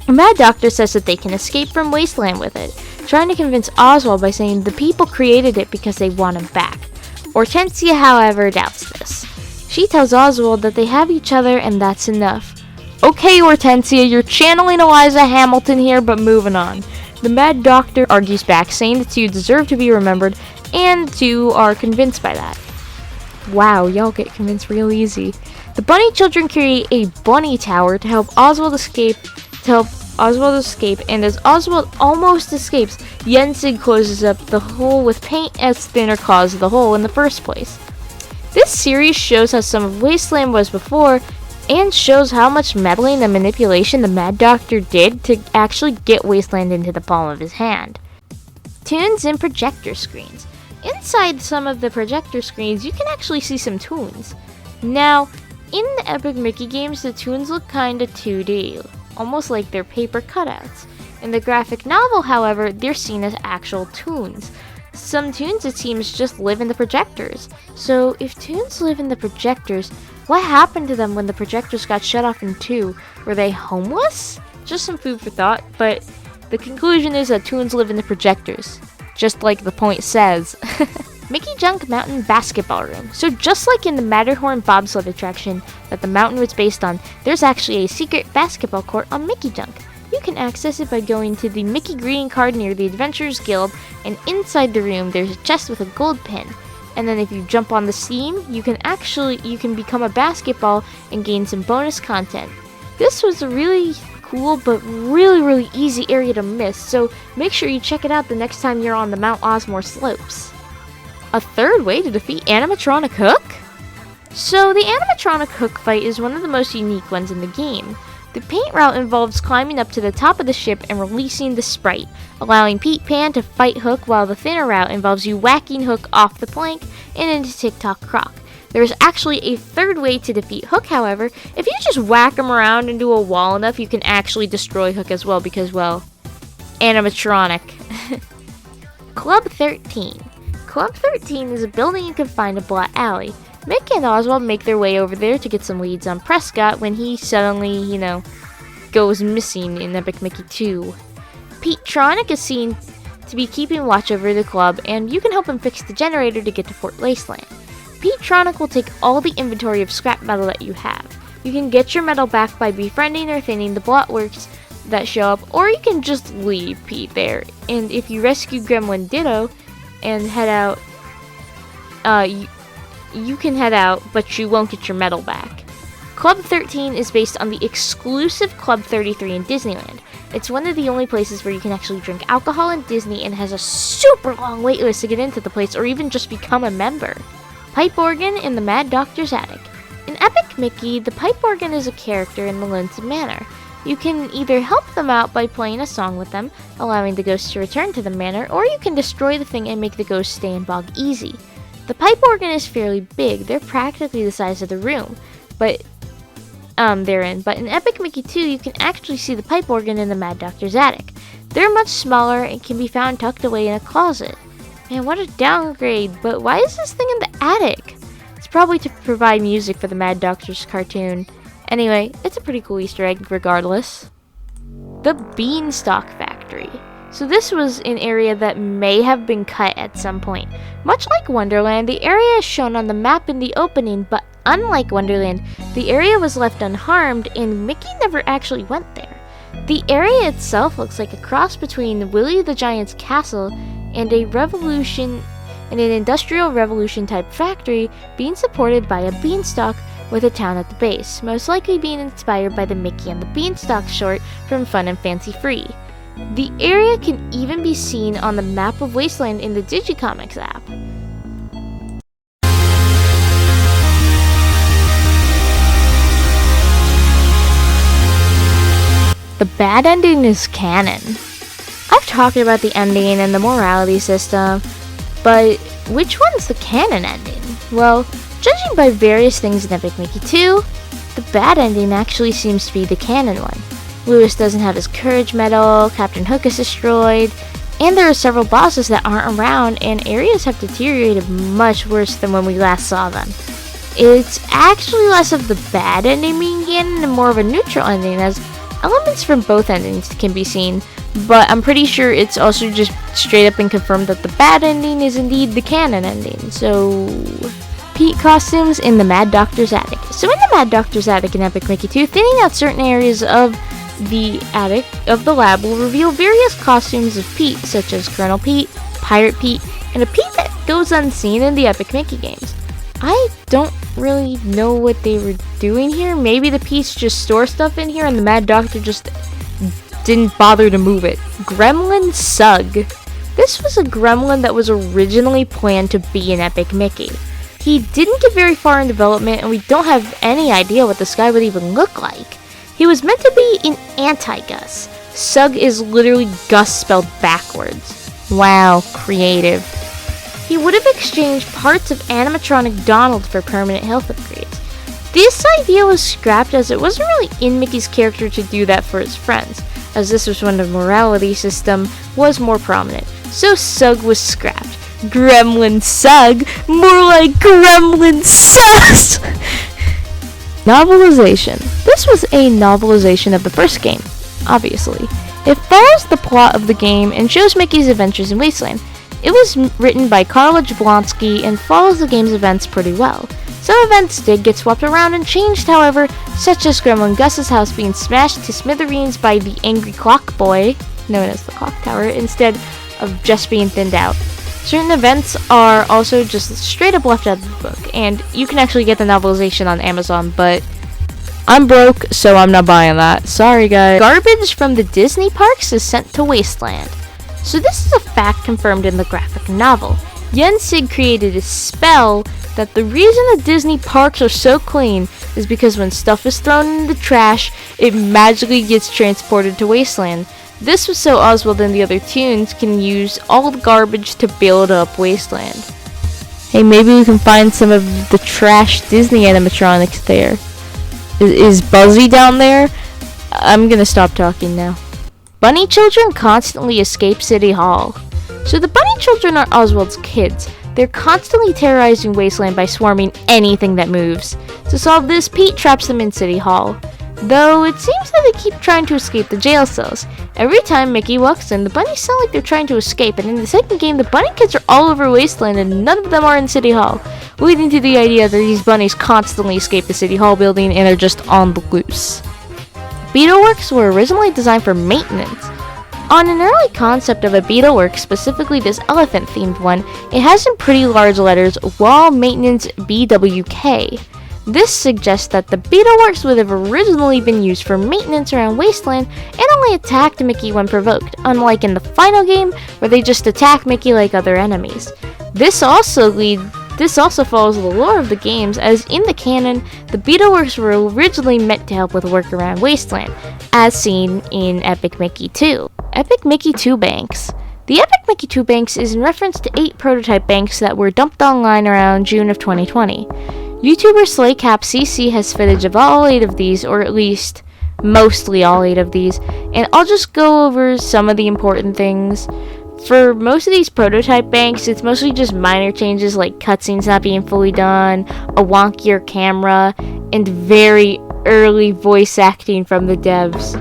The Mad Doctor says that they can escape from Wasteland with it, trying to convince Oswald by saying the people created it because they want him back. Hortensia, however, doubts this. She tells Oswald that they have each other and that's enough. Okay, Hortensia, you're channeling Eliza Hamilton here, but moving on. The Mad Doctor argues back, saying the two deserve to be remembered, and the two are convinced by that. Wow, y'all get convinced real easy. The bunny children create a bunny tower to help Oswald escape, and as Oswald almost escapes, Jensen closes up the hole with paint as thinner caused the hole in the first place. This series shows how some of Wasteland was before, and shows how much meddling and manipulation the Mad Doctor did to actually get Wasteland into the palm of his hand. Tunes and projector screens. Inside some of the projector screens, you can actually see some tunes. Now, in the Epic Mickey games, the tunes look kinda 2D, almost like they're paper cutouts. In the graphic novel, however, they're seen as actual tunes. Some toons, it seems, just live in the projectors. So if toons live in the projectors, what happened to them when the projectors got shut off in 2? Were they homeless? Just some food for thought, but the conclusion is that toons live in the projectors, just like the point says. Mickey Junk Mountain Basketball Room. So just like in the Matterhorn bobsled attraction that the mountain was based on, there's actually a secret basketball court on Mickey Junk. You can access it by going to the Mickey greeting card near the Adventurers Guild, and inside the room there's a chest with a gold pin. And then if you jump on the scene, you can become a basketball and gain some bonus content. This was a really cool but really easy area to miss, so make sure you check it out the next time you're on the Mount Osmore slopes. A third way to defeat Animatronic Hook? So the Animatronic Hook fight is one of the most unique ones in the game. The paint route involves climbing up to the top of the ship and releasing the sprite, allowing Pete Pan to fight Hook, while the thinner route involves you whacking Hook off the plank and into Tick-Tock Croc. There is actually a third way to defeat Hook, however. If you just whack him around into a wall enough, you can actually destroy Hook as well because, well, animatronic. Club 13. Club 13 is a building you can find in Blot Alley. Mick and Oswald make their way over there to get some leads on Prescott when he suddenly, goes missing in Epic Mickey 2. Pete Tronic is seen to be keeping watch over the club, and you can help him fix the generator to get to Fort Wasteland. Pete Tronic will take all the inventory of scrap metal that you have. You can get your metal back by befriending or thinning the Blotworks that show up, or you can just leave Pete there. And if you rescue Gremlin Ditto and head out, you can head out, but you won't get your metal back. Club 13 is based on the exclusive Club 33 in Disneyland. It's one of the only places where you can actually drink alcohol in Disney and has a super long waitlist to get into the place or even just become a member. Pipe Organ in the Mad Doctor's Attic. In Epic Mickey, the pipe organ is a character in the Lonesome Manor. You can either help them out by playing a song with them, allowing the ghosts to return to the manor, or you can destroy the thing and make the ghosts stay in Bog Easy. The pipe organ is fairly big. They're practically the size of the room, but in Epic Mickey 2, you can actually see the pipe organ in the Mad Doctor's attic. They're much smaller and can be found tucked away in a closet. Man, what a downgrade, but why is this thing in the attic? It's probably to provide music for the Mad Doctor's cartoon. Anyway, it's a pretty cool Easter egg regardless. The Beanstalk Factory. So this was an area that may have been cut at some point. Much like Wonderland, the area is shown on the map in the opening, but unlike Wonderland, the area was left unharmed and Mickey never actually went there. The area itself looks like a cross between Willy the Giant's castle and an Industrial Revolution type factory being supported by a beanstalk with a town at the base, most likely being inspired by the Mickey and the Beanstalk short from Fun and Fancy Free. The area can even be seen on the map of Wasteland in the Digicomics app. The bad ending is canon. I've talked about the ending and the morality system, but which one's the canon ending? Well, judging by various things in Epic Mickey 2, the bad ending actually seems to be the canon one. Lewis doesn't have his courage medal, Captain Hook is destroyed, and there are several bosses that aren't around, and areas have deteriorated much worse than when we last saw them. It's actually less of the bad ending being canon and more of a neutral ending, as elements from both endings can be seen, but I'm pretty sure it's also just straight up and confirmed that the bad ending is indeed the canon ending. So, Pete costumes in the Mad Doctor's attic. So in the Mad Doctor's attic in Epic Mickey 2, thinning out certain areas of the attic of the lab will reveal various costumes of Pete, such as Colonel Pete, Pirate Pete, and a Pete that goes unseen in the Epic Mickey games. I don't really know what they were doing here. Maybe the Pete's just store stuff in here and the Mad Doctor just didn't bother to move it. Gremlin Sug. This was a gremlin that was originally planned to be an Epic Mickey. He didn't get very far in development, and we don't have any idea what this guy would even look like. He was meant to be an anti-Gus. Sug is literally Gus spelled backwards. Wow, creative. He would have exchanged parts of animatronic Donald for permanent health upgrades. This idea was scrapped as it wasn't really in Mickey's character to do that for his friends, as this was when the morality system was more prominent. So Sug was scrapped. Gremlin Sug? More like Gremlin Sus! Novelization. This was a novelization of the first game, obviously. It follows the plot of the game and shows Mickey's adventures in Wasteland. It was written by Karla Jablonski and follows the game's events pretty well. Some events did get swapped around and changed, however, such as Gremlin Gus's house being smashed to smithereens by the angry clock boy, known as the Clock Tower, instead of just being thinned out. Certain events are also just straight up left out of the book, and you can actually get the novelization on Amazon, but I'm broke, so I'm not buying that. Sorry, guys. Garbage from the Disney parks is sent to Wasteland. So this is a fact confirmed in the graphic novel. Yensig created a spell that the reason the Disney parks are so clean is because when stuff is thrown in the trash, it magically gets transported to Wasteland. This was so Oswald and the other tunes can use all the garbage to build up Wasteland. Hey, maybe we can find some of the trash Disney animatronics there. Is Buzzy down there? I'm gonna stop talking now. Bunny children constantly escape City Hall. So the bunny children are Oswald's kids. They're constantly terrorizing Wasteland by swarming anything that moves. To solve this, Pete traps them in City Hall. Though it seems that they keep trying to escape the jail cells. Every time Mickey walks in, the bunnies sound like they're trying to escape, and in the second game, the bunny kids are all over Wasteland and none of them are in City Hall, leading to the idea that these bunnies constantly escape the City Hall building and are just on the loose. Beetleworks were originally designed for maintenance. On an early concept of a Beetleworks, specifically this elephant-themed one, it has in pretty large letters, Wall Maintenance BWK. This suggests that the Beetleworks would have originally been used for maintenance around Wasteland and only attacked Mickey when provoked, unlike in the final game where they just attack Mickey like other enemies. This also follows the lore of the games, as in the canon, the Beetleworks were originally meant to help with work around Wasteland, as seen in Epic Mickey 2. Epic Mickey 2 Banks. The Epic Mickey 2 Banks is in reference to 8 prototype banks that were dumped online around June of 2020. YouTuber SlayCapCC has footage of all 8 of these, or at least mostly all 8 of these, and I'll just go over some of the important things. For most of these prototype banks, it's mostly just minor changes like cutscenes not being fully done, a wonkier camera, and very early voice acting from the devs.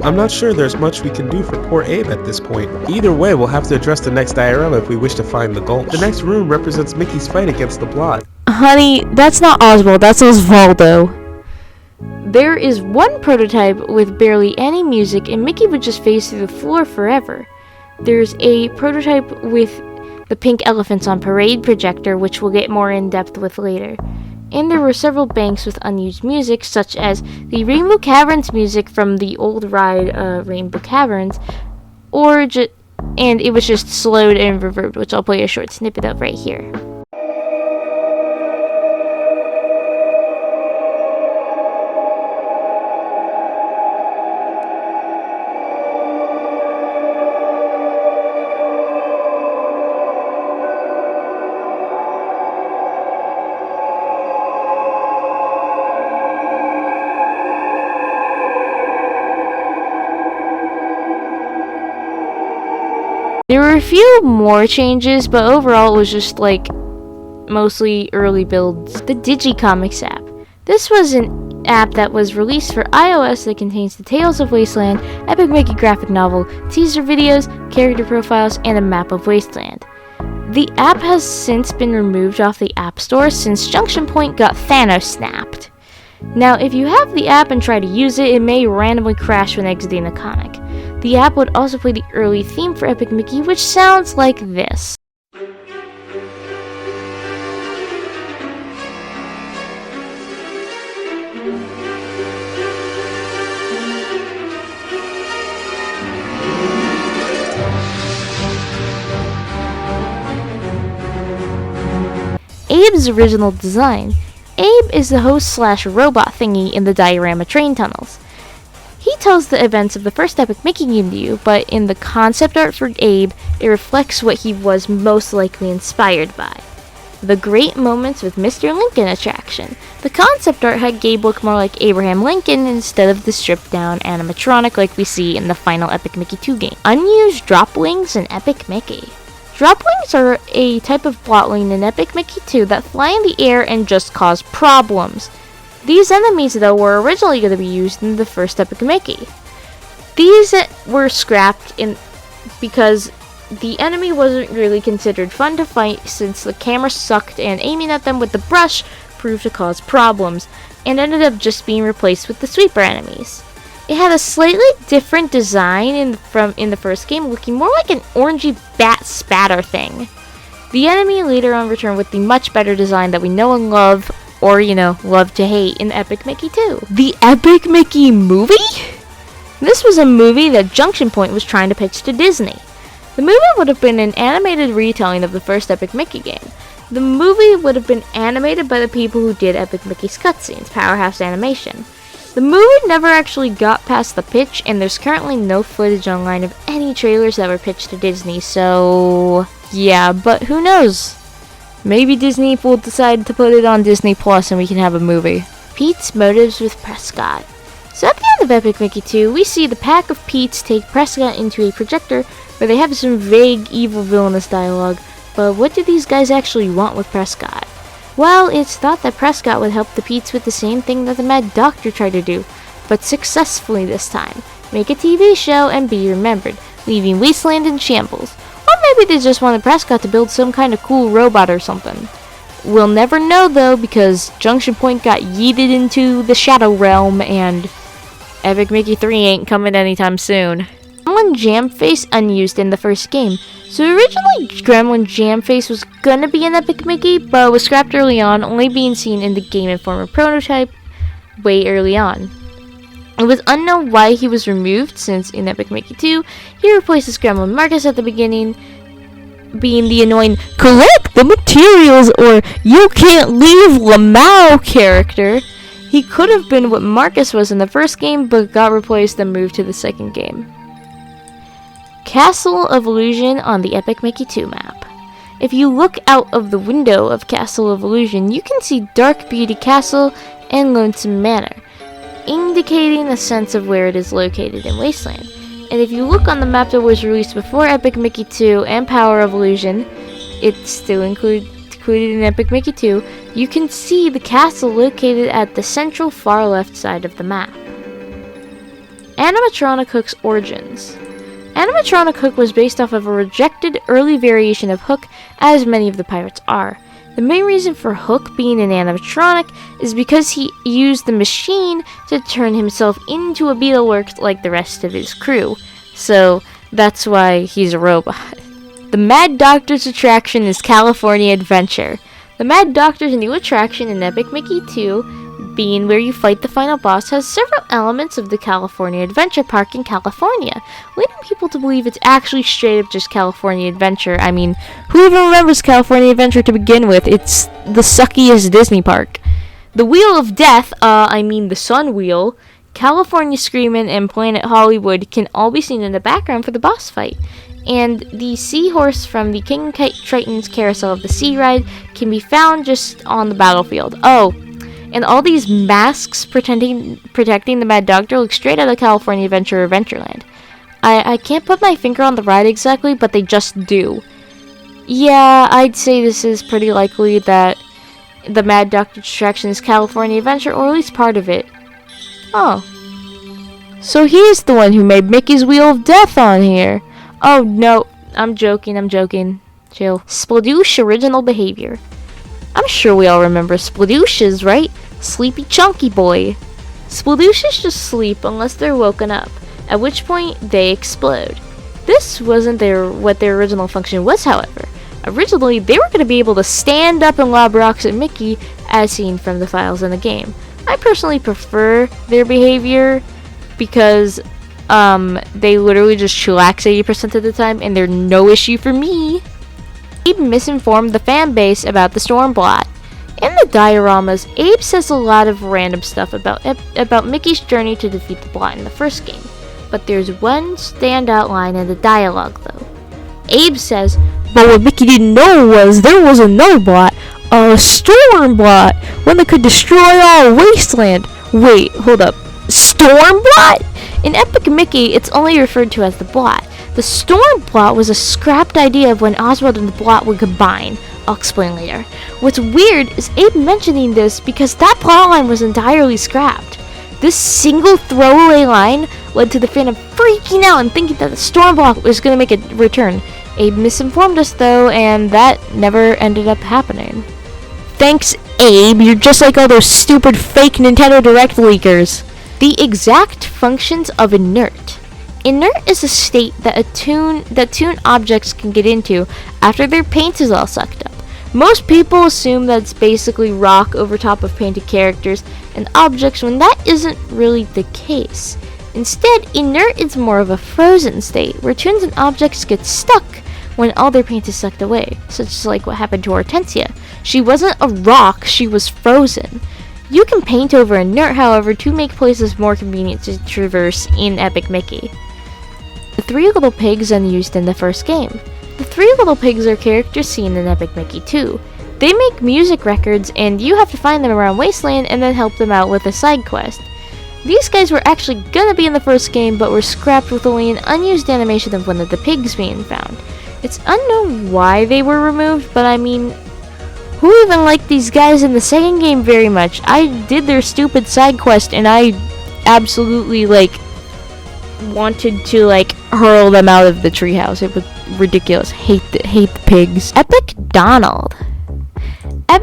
I'm not sure there's much we can do for poor Abe at this point. Either way, we'll have to address the next diorama if we wish to find the goal. The next room represents Mickey's fight against the Blot. Honey, that's not Oswald, that's Osvaldo. There is one prototype with barely any music, and Mickey would just phase through the floor forever. There's a prototype with the pink elephants on parade projector, which we'll get more in depth with later. And there were several banks with unused music, such as the Rainbow Caverns music from the old ride Rainbow Caverns, and it was just slowed and reverbed, which I'll play a short snippet of right here. There were a few more changes, but overall it was just like mostly early builds. The Digicomics app. This was an app that was released for iOS that contains the Tales of Wasteland, Epic Mickey graphic novel, teaser videos, character profiles, and a map of Wasteland. The app has since been removed off the App Store since Junction Point got Thanos snapped. Now, if you have the app and try to use it, it may randomly crash when exiting the comic. The app would also play the early theme for Epic Mickey, which sounds like this. Abe's original design. Abe is the host/robot thingy in the diorama train tunnels. He tells the events of the first Epic Mickey game to you, but in the concept art for Abe, it reflects what he was most likely inspired by. The Great Moments with Mr. Lincoln attraction. The concept art had Gabe look more like Abraham Lincoln instead of the stripped down animatronic like we see in the final Epic Mickey 2 game. Unused Droplings in Epic Mickey. Droplings are a type of Blotling in Epic Mickey 2 that fly in the air and just cause problems. These enemies though were originally going to be used in the first Epic Mickey. These were scrapped because the enemy wasn't really considered fun to fight since the camera sucked and aiming at them with the brush proved to cause problems, and ended up just being replaced with the sweeper enemies. It had a slightly different design in the first game, looking more like an orangey bat spatter thing. The enemy later on returned with the much better design that we know and love, or love to hate in Epic Mickey 2. The Epic Mickey movie? This was a movie that Junction was trying to pitch to Disney. The movie would have been an animated retelling of the first Epic Mickey game. The movie would have been animated by the people who did Epic Mickey's cutscenes, Powerhouse Animation. The movie never actually got past the pitch, and there's currently no footage online of any trailers that were pitched to Disney, so yeah, but who knows? Maybe Disney will decide to put it on Disney Plus and we can have a movie. Pete's motives with Prescott. So at the end of Epic Mickey 2, we see the pack of Petes take Prescott into a projector where they have some vague, evil, villainous dialogue. But what do these guys actually want with Prescott? Well, it's thought that Prescott would help the Petes with the same thing that the Mad Doctor tried to do, but successfully this time. Make a TV show and be remembered, leaving Wasteland in shambles. Or maybe they just wanted Prescott to build some kind of cool robot or something. We'll never know though, because Junction Point got yeeted into the Shadow Realm and Epic Mickey 3 ain't coming anytime soon. Gremlin Jamface unused in the first game. So originally Gremlin Jamface was gonna be an Epic Mickey, but was scrapped early on, only being seen in the Game Informer prototype way early on. It was unknown why he was removed, since in Epic Mickey 2, he replaces Gremlin Marcus at the beginning, being the annoying "collect the materials or you can't leave Lamau" character. He could have been what Marcus was in the first game, but got replaced and moved to the second game. Castle of Illusion on the Epic Mickey 2 map. If you look out of the window of Castle of Illusion, you can see Dark Beauty Castle and Lonesome Manor, indicating a sense of where it is located in Wasteland. And if you look on the map that was released before Epic Mickey 2 and Power of Illusion, it's still included in Epic Mickey 2, you can see the castle located at the central far left side of the map. Animatronic Hook's origins. Animatronic Hook was based off of a rejected early variation of Hook, as many of the pirates are. The main reason for Hook being an animatronic is because he used the machine to turn himself into a Beetleworks like the rest of his crew. So that's why he's a robot. The Mad Doctor's attraction is California Adventure. The Mad Doctor's new attraction in Epic Mickey 2, being where you fight the final boss, has several elements of the California Adventure Park in California, leading people to believe it's actually straight up just California Adventure. I mean, who even remembers California Adventure to begin with? It's the suckiest Disney park. The Wheel of Death, the Sun Wheel, California Screamin', and Planet Hollywood can all be seen in the background for the boss fight. And the seahorse from the King Triton's Carousel of the Sea ride can be found just on the battlefield. Oh, and all these masks protecting the Mad Doctor look straight out of California Adventure or Adventureland. I can't put my finger on the ride exactly, but they just do. Yeah, I'd say this is pretty likely that the Mad Doctor's attraction is California Adventure, or at least part of it. Oh. So he's the one who made Mickey's Wheel of Death on here. Oh no, I'm joking. Chill. Spladoosh original behavior. I'm sure we all remember Spladooshes, right? Sleepy chunky boy. Spladooshes just sleep unless they're woken up, at which point they explode. This wasn't what their original function was, however. Originally, they were going to be able to stand up and lob rocks at Mickey, as seen from the files in the game. I personally prefer their behavior because they literally just chillax 80% of the time, and they're no issue for me. Abe misinformed the fan base about the Stormblot. In the dioramas, Abe says a lot of random stuff about Mickey's journey to defeat the Blot in the first game, but there's one standout line in the dialogue though. Abe says, "But what Mickey didn't know was there was another Blot, A Stormblot! One that could destroy all Wasteland! Wait, hold up. Stormblot? In Epic Mickey, it's only referred to as the Blot. The Stormblot was a scrapped idea of when Oswald and the Blot would combine. I'll explain later. What's weird is Abe mentioning this because that plotline was entirely scrapped. This single throwaway line led to the fandom freaking out and thinking that the Stormblot was going to make a return. Abe misinformed us though, and that never ended up happening. Thanks, Abe. You're just like all those stupid fake Nintendo Direct leakers. The exact functions of inert. Inert is a state that tune objects can get into after their paint is all sucked up. Most people assume that it's basically rock over top of painted characters and objects when that isn't really the case. Instead, inert is more of a frozen state where tunes and objects get stuck when all their paint is sucked away, such as like what happened to Hortensia. She wasn't a rock, she was frozen. You can paint over inert, however, to make places more convenient to traverse in Epic Mickey. The three little pigs unused in the first game. The three little pigs are characters seen in Epic Mickey 2. They make music records, and you have to find them around Wasteland and then help them out with a side quest. These guys were actually gonna be in the first game, but were scrapped with only an unused animation of one of the pigs being found. It's unknown why they were removed, but I mean, who even liked these guys in the second game very much? I did their stupid side quest, and I absolutely, wanted to, hurl them out of the treehouse. It was ridiculous. Hate the pigs. Epic Donald.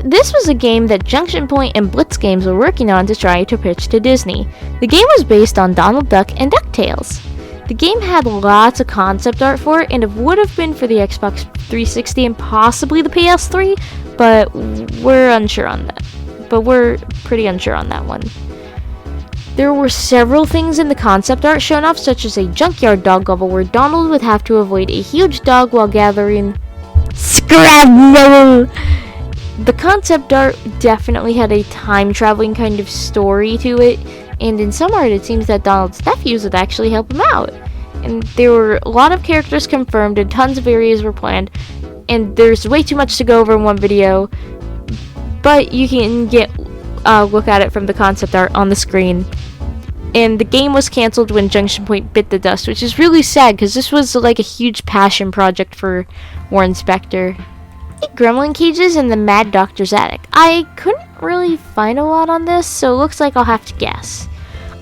This was a game that Junction Point and Blitz Games were working on to try to pitch to Disney. The game was based on Donald Duck and DuckTales. The game had lots of concept art for it, and it would have been for the Xbox 360 and possibly the PS3, but we're unsure on that. But we're pretty unsure on that one. There were several things in the concept art shown off, such as a junkyard dog level where Donald would have to avoid a huge dog while gathering Scrabble. The concept art definitely had a time-traveling kind of story to it, and in some art it seems that Donald's nephews would actually help him out. And there were a lot of characters confirmed and tons of areas were planned, and there's way too much to go over in one video, but you can get a look at it from the concept art on the screen. And the game was cancelled when Junction Point bit the dust, which is really sad because this was like a huge passion project for Warren Spector. Gremlin cages in the Mad Doctor's attic. I couldn't really find a lot on this, so it looks like I'll have to guess.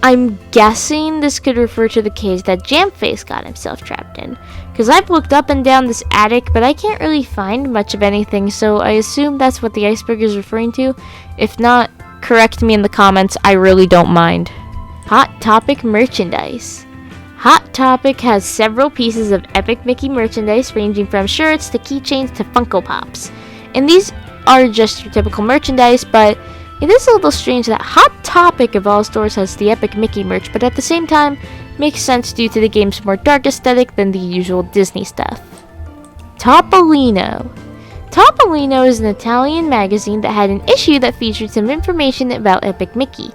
I'm guessing this could refer to the cage that Jamface got himself trapped in, because I've looked up and down this attic, but I can't really find much of anything, so I assume that's what the iceberg is referring to. If not, correct me in the comments, I really don't mind. Hot Topic merchandise. Hot Topic has several pieces of Epic Mickey merchandise ranging from shirts to keychains to Funko Pops. And these are just your typical merchandise, but it is a little strange that Hot Topic of all stores has the Epic Mickey merch, but at the same time makes sense due to the game's more dark aesthetic than the usual Disney stuff. Topolino. Topolino is an Italian magazine that had an issue that featured some information about Epic Mickey.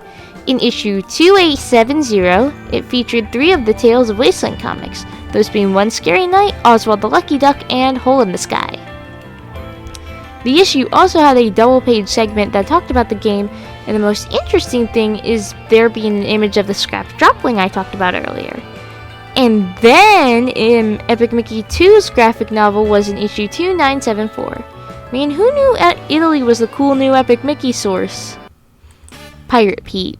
In issue 2870, it featured 3 of the Tales of Wasteland comics, those being One Scary Night, Oswald the Lucky Duck, and Hole in the Sky. The issue also had a double-page segment that talked about the game, and the most interesting thing is there being an image of the scrapped dropling I talked about earlier. And then, in Epic Mickey 2's graphic novel was in issue 2974. Man, who knew Italy was the cool new Epic Mickey source? Pirate Pete.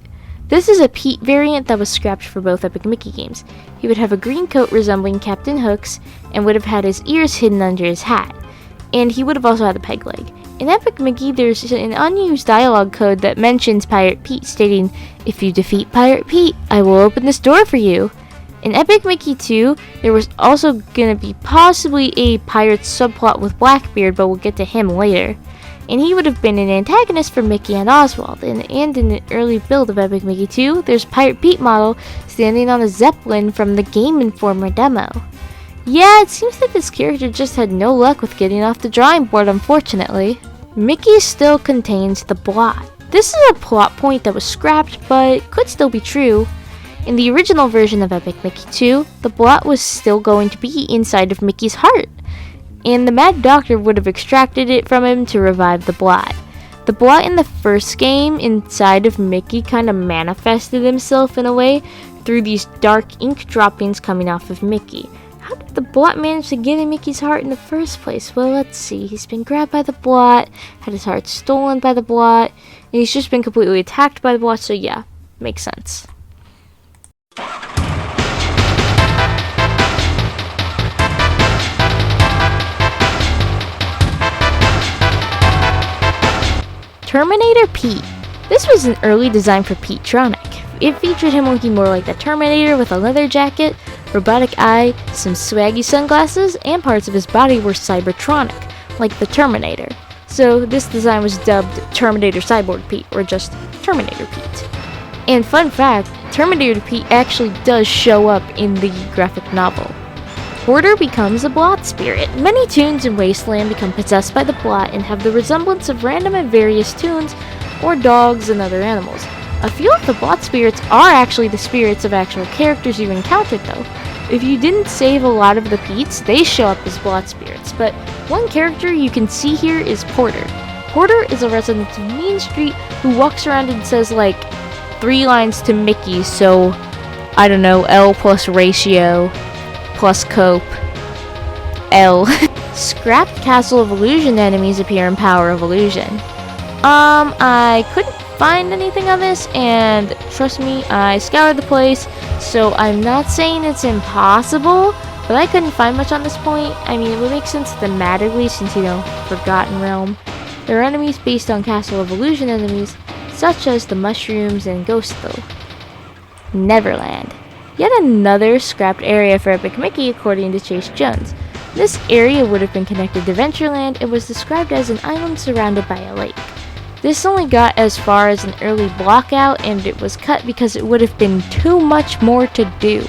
This is a Pete variant that was scrapped for both Epic Mickey games. He would have a green coat resembling Captain Hook's and would have had his ears hidden under his hat. And he would have also had a peg leg. In Epic Mickey, there's an unused dialogue code that mentions Pirate Pete, stating, "If you defeat Pirate Pete, I will open this door for you." In Epic Mickey 2, there was also gonna be possibly a pirate subplot with Blackbeard, but we'll get to him later. And he would have been an antagonist for Mickey and Oswald. And in an early build of Epic Mickey 2, there's Pirate Pete model standing on a Zeppelin from the Game Informer demo. Yeah, it seems that this character just had no luck with getting off the drawing board, unfortunately. Mickey still contains the Blot. This is a plot point that was scrapped, but could still be true. In the original version of Epic Mickey 2, the Blot was still going to be inside of Mickey's heart, and the Mad Doctor would have extracted it from him to revive the Blot. The Blot in the first game inside of Mickey kind of manifested himself in a way through these dark ink droppings coming off of Mickey. How did the Blot manage to get in Mickey's heart in the first place? Well, let's see. He's been grabbed by the Blot, had his heart stolen by the Blot, and he's just been completely attacked by the Blot, so yeah, makes sense. Terminator Pete. This was an early design for Pete-tronic. It featured him looking more like the Terminator with a leather jacket, robotic eye, some swaggy sunglasses, and parts of his body were Cybertronic, like the Terminator. So this design was dubbed Terminator Cyborg Pete, or just Terminator Pete. And fun fact, Terminator Pete actually does show up in the graphic novel. Porter becomes a Blot spirit. Many toons in Wasteland become possessed by the Blot and have the resemblance of random and various toons, or dogs and other animals. A few of the Blot spirits are actually the spirits of actual characters you encountered though. If you didn't save a lot of the Petes, they show up as Blot spirits, but one character you can see here is Porter. Porter is a resident of Mean Street who walks around and says like 3 lines to Mickey, so I don't know, L plus ratio plus cope L. Scrapped Castle of Illusion enemies appear in Power of Illusion. I couldn't find anything on this, and trust me, I scoured the place, so I'm not saying it's impossible, but I couldn't find much on this point. I mean, it would make sense thematically since, you know, Forgotten Realm. There are enemies based on Castle of Illusion enemies, such as the mushrooms and Ghost though. Neverland. Yet another scrapped area for Epic Mickey according to Chase Jones. This area would have been connected to Ventureland and was described as an island surrounded by a lake. This only got as far as an early block out, and it was cut because it would have been too much more to do.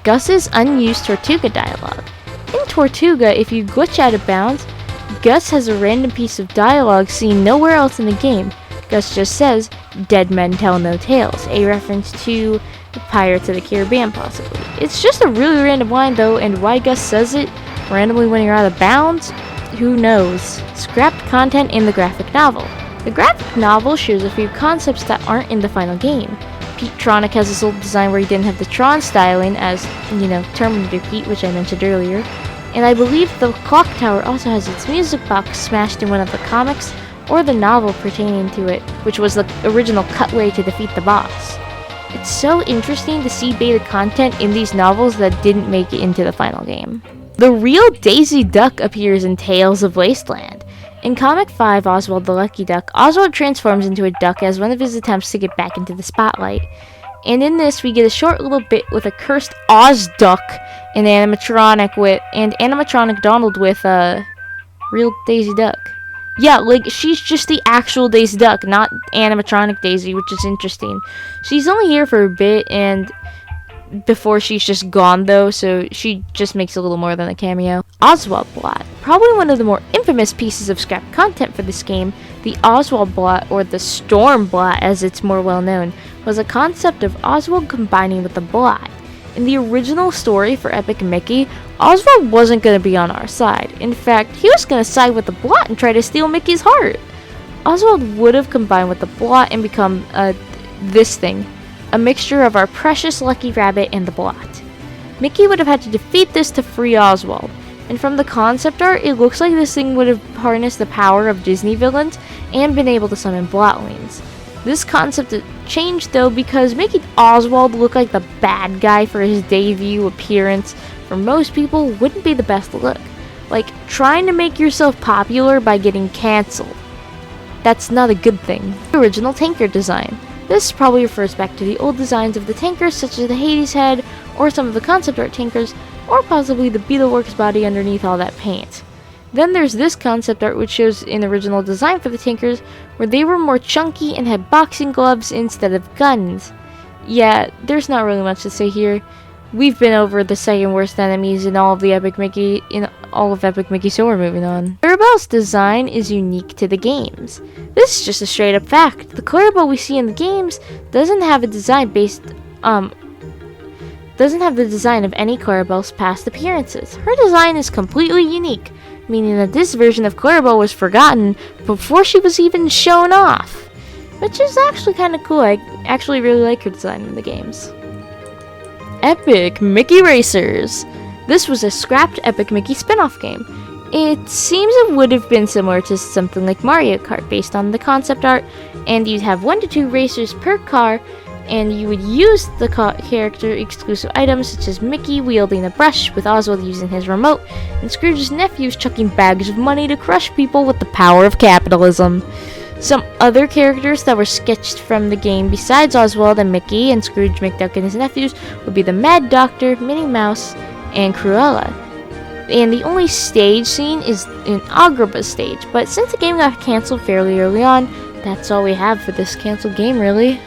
Gus's unused Tortuga dialogue. In Tortuga, if you glitch out of bounds, Gus has a random piece of dialogue seen nowhere else in the game. Gus just says, "Dead men tell no tales," a reference to Pirates of the Caribbean possibly. It's just a really random line though, and why Gus says it randomly when you're out of bounds? Who knows? Scrapped content in the graphic novel. The graphic novel shows a few concepts that aren't in the final game. Pete-tronic has this old design where he didn't have the Tron styling as, you know, Terminator Pete, which I mentioned earlier. And I believe the clock tower also has its music box smashed in one of the comics or the novel pertaining to it, which was the original cutaway to defeat the boss. It's so interesting to see beta content in these novels that didn't make it into the final game. The real Daisy Duck appears in Tales of Wasteland. In Comic 5, Oswald the Lucky Duck, Oswald transforms into a duck as one of his attempts to get back into the spotlight. And in this, we get a short little bit with a cursed Oz Duck and animatronic Donald with a real Daisy Duck. Yeah, like, she's just the actual Daisy Duck, not animatronic Daisy, which is interesting. She's only here for a bit, and before she's just gone though, so she just makes a little more than a cameo. Oswald Blot. Probably one of the more infamous pieces of scrap content for this game, the Oswald Blot, or the Storm Blot as it's more well known, was a concept of Oswald combining with the Blot. In the original story for Epic Mickey, Oswald wasn't going to be on our side. In fact, he was going to side with the Blot and try to steal Mickey's heart. Oswald would have combined with the Blot and become this thing. A mixture of our precious Lucky Rabbit and the Blot. Mickey would have had to defeat this to free Oswald, and from the concept art, it looks like this thing would have harnessed the power of Disney villains and been able to summon Blottlings. This concept changed though because making Oswald look like the bad guy for his debut appearance for most people wouldn't be the best look. Like trying to make yourself popular by getting cancelled. That's not a good thing. The original tanker design. This probably refers back to the old designs of the tankers such as the Hades head, or some of the concept art tankers, or possibly the Beetleworks body underneath all that paint. Then there's this concept art which shows an original design for the tankers, where they were more chunky and had boxing gloves instead of guns. Yeah, there's not really much to say here. We've been over the second worst enemies in all of Epic Mickey, so we're moving on. Clarabelle's design is unique to the games. This is just a straight up fact. The Clarabelle we see in the games doesn't have the design of any Clarabelle's past appearances. Her design is completely unique. meaning that this version of Clarabelle was forgotten before she was even shown off. Which is actually kind of cool. I actually really like her design in the games. Epic Mickey Racers. This was a scrapped Epic Mickey spin-off game. It seems it would have been similar to something like Mario Kart based on the concept art, and you'd have 1 to 2 racers per car, and you would use the character exclusive items such as Mickey wielding a brush with Oswald using his remote, and Scrooge's nephews chucking bags of money to crush people with the power of capitalism. Some other characters that were sketched from the game besides Oswald and Mickey and Scrooge McDuck and his nephews would be the Mad Doctor, Minnie Mouse, and Cruella. And the only stage scene is an Agrabah stage, but since the game got cancelled fairly early on, that's all we have for this cancelled game really.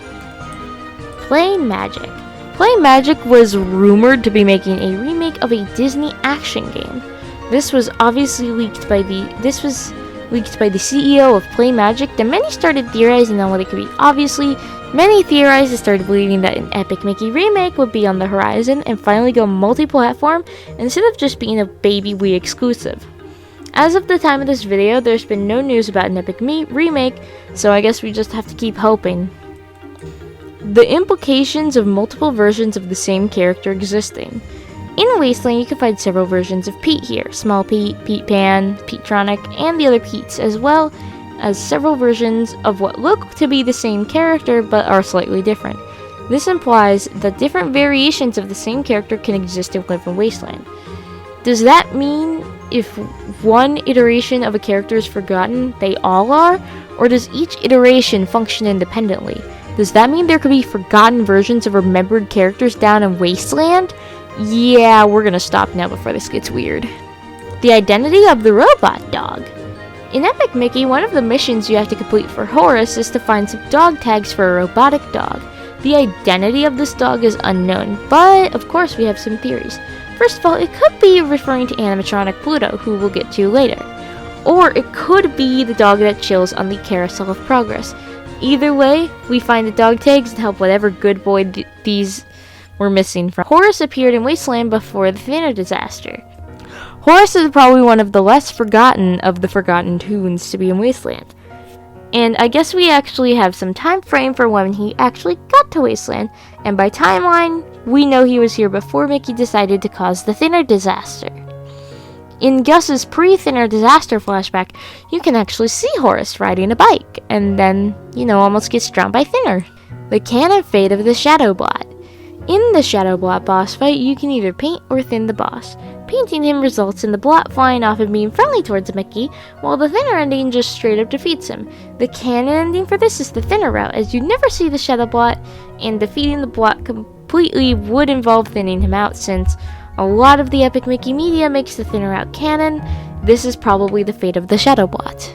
Play Magic. Play Magic was rumored to be making a remake of a Disney action game. This was leaked by the CEO of Play Magic, then many started theorizing on what it could be. Obviously, many theorized and started believing that an Epic Mickey remake would be on the horizon and finally go multi-platform instead of just being a Baby Wii exclusive. As of the time of this video, there's been no news about an Epic remake, so I guess we just have to keep hoping. The implications of multiple versions of the same character existing. In Wasteland, you can find several versions of Pete here. Small Pete, Pete Pan, Pete-tronic, and the other Petes, as well as several versions of what look to be the same character but are slightly different. This implies that different variations of the same character can exist and live in Wasteland. Does that mean if one iteration of a character is forgotten, they all are? Or does each iteration function independently? Does that mean there could be forgotten versions of remembered characters down in Wasteland? Yeah, we're gonna stop now before this gets weird. The identity of the robot dog. In Epic Mickey, one of the missions you have to complete for Horace is to find some dog tags for a robotic dog. The identity of this dog is unknown, but of course we have some theories. First of all, it could be referring to animatronic Pluto, who we'll get to later. Or it could be the dog that chills on the Carousel of Progress. Either way, we find the dog tags and help whatever good boy these were missing from. Horace appeared in Wasteland before the Thinner disaster. Horace is probably one of the less forgotten of the forgotten toons to be in Wasteland. And I guess we actually have some time frame for when he actually got to Wasteland, and by timeline, we know he was here before Mickey decided to cause the Thinner disaster. In Gus's pre-Thinner disaster flashback, you can actually see Horace riding a bike, and then, almost gets drowned by Thinner. The canon fate of the Shadow Blot. In the Shadow Blot boss fight, you can either paint or thin the boss. Painting him results in the Blot flying off and being friendly towards Mickey, while the Thinner ending just straight up defeats him. The canon ending for this is the Thinner route, as you never see the Shadow Blot, and defeating the Blot completely would involve thinning him out, since a lot of the Epic Mickey media makes the Thinner route canon. This is probably the fate of the Shadow Blot.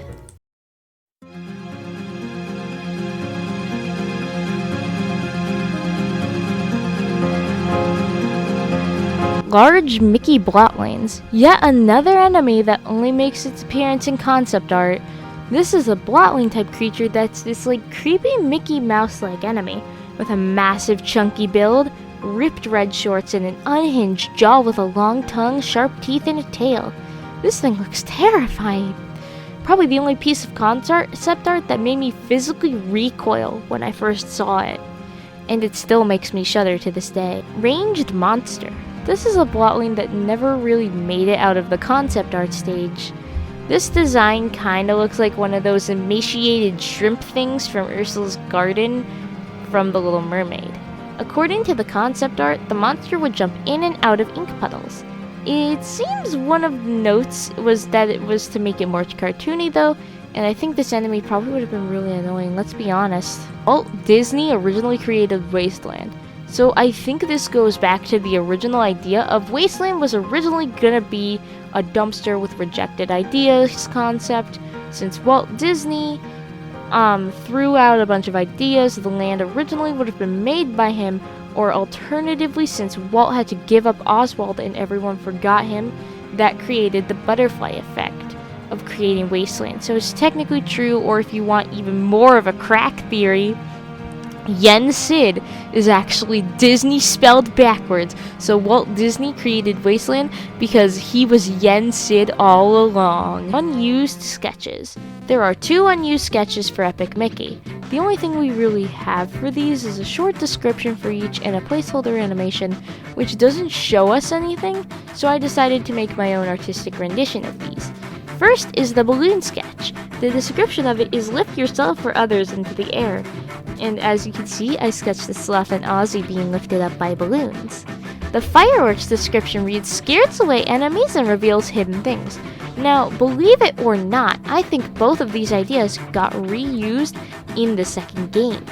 Large Mickey Blottlings, yet another enemy that only makes its appearance in concept art. This is a Blotling type creature that's this creepy Mickey Mouse-like enemy, with a massive chunky build, ripped red shorts, and an unhinged jaw with a long tongue, sharp teeth, and a tail. This thing looks terrifying. Probably the only piece of concept art that made me physically recoil when I first saw it. And it still makes me shudder to this day. Ranged Monster. This is a Blotling that never really made it out of the concept art stage. This design kinda looks like one of those emaciated shrimp things from Ursula's garden from The Little Mermaid. According to the concept art, the monster would jump in and out of ink puddles. It seems one of the notes was that it was to make it more cartoony though, and I think this enemy probably would have been really annoying, let's be honest. Walt Disney originally created Wasteland. So I think this goes back to the original idea of Wasteland was originally gonna be a dumpster with rejected ideas concept. Since Walt Disney threw out a bunch of ideas, the land originally would have been made by him, or alternatively, since Walt had to give up Oswald and everyone forgot him, that created the butterfly effect of creating Wasteland. So it's technically true, or if you want even more of a crack theory, Yen Sid is actually Disney spelled backwards, so Walt Disney created Wasteland because he was Yen Sid all along. Unused sketches. There are 2 unused sketches for Epic Mickey. The only thing we really have for these is a short description for each and a placeholder animation, which doesn't show us anything, so I decided to make my own artistic rendition of these. First is the balloon sketch. The description of it is lift yourself or others into the air. And as you can see, I sketched the Sloth and Ozzy being lifted up by balloons. The fireworks description reads, scares away enemies and reveals hidden things. Now, believe it or not, I think both of these ideas got reused in the second game.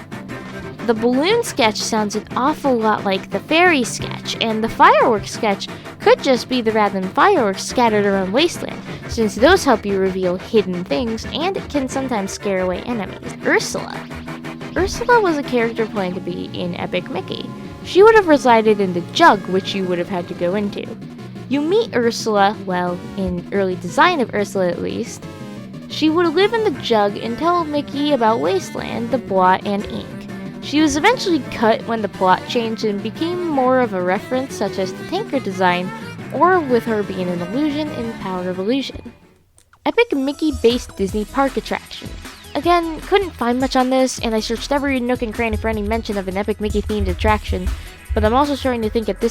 The balloon sketch sounds an awful lot like the fairy sketch, and the fireworks sketch could just be the random fireworks scattered around Wasteland, since those help you reveal hidden things and can sometimes scare away enemies. Ursula. Ursula was a character planned to be in Epic Mickey. She would have resided in the jug, which you would have had to go into. You meet Ursula, well, in early design of Ursula at least. She would live in the jug and tell Mickey about Wasteland, the blot, and ink. She was eventually cut when the plot changed and became more of a reference, such as the tanker design, or with her being an illusion in Power of Illusion. Epic Mickey-based Disney park attraction. Again, couldn't find much on this, and I searched every nook and cranny for any mention of an Epic Mickey-themed attraction, but I'm also starting to think that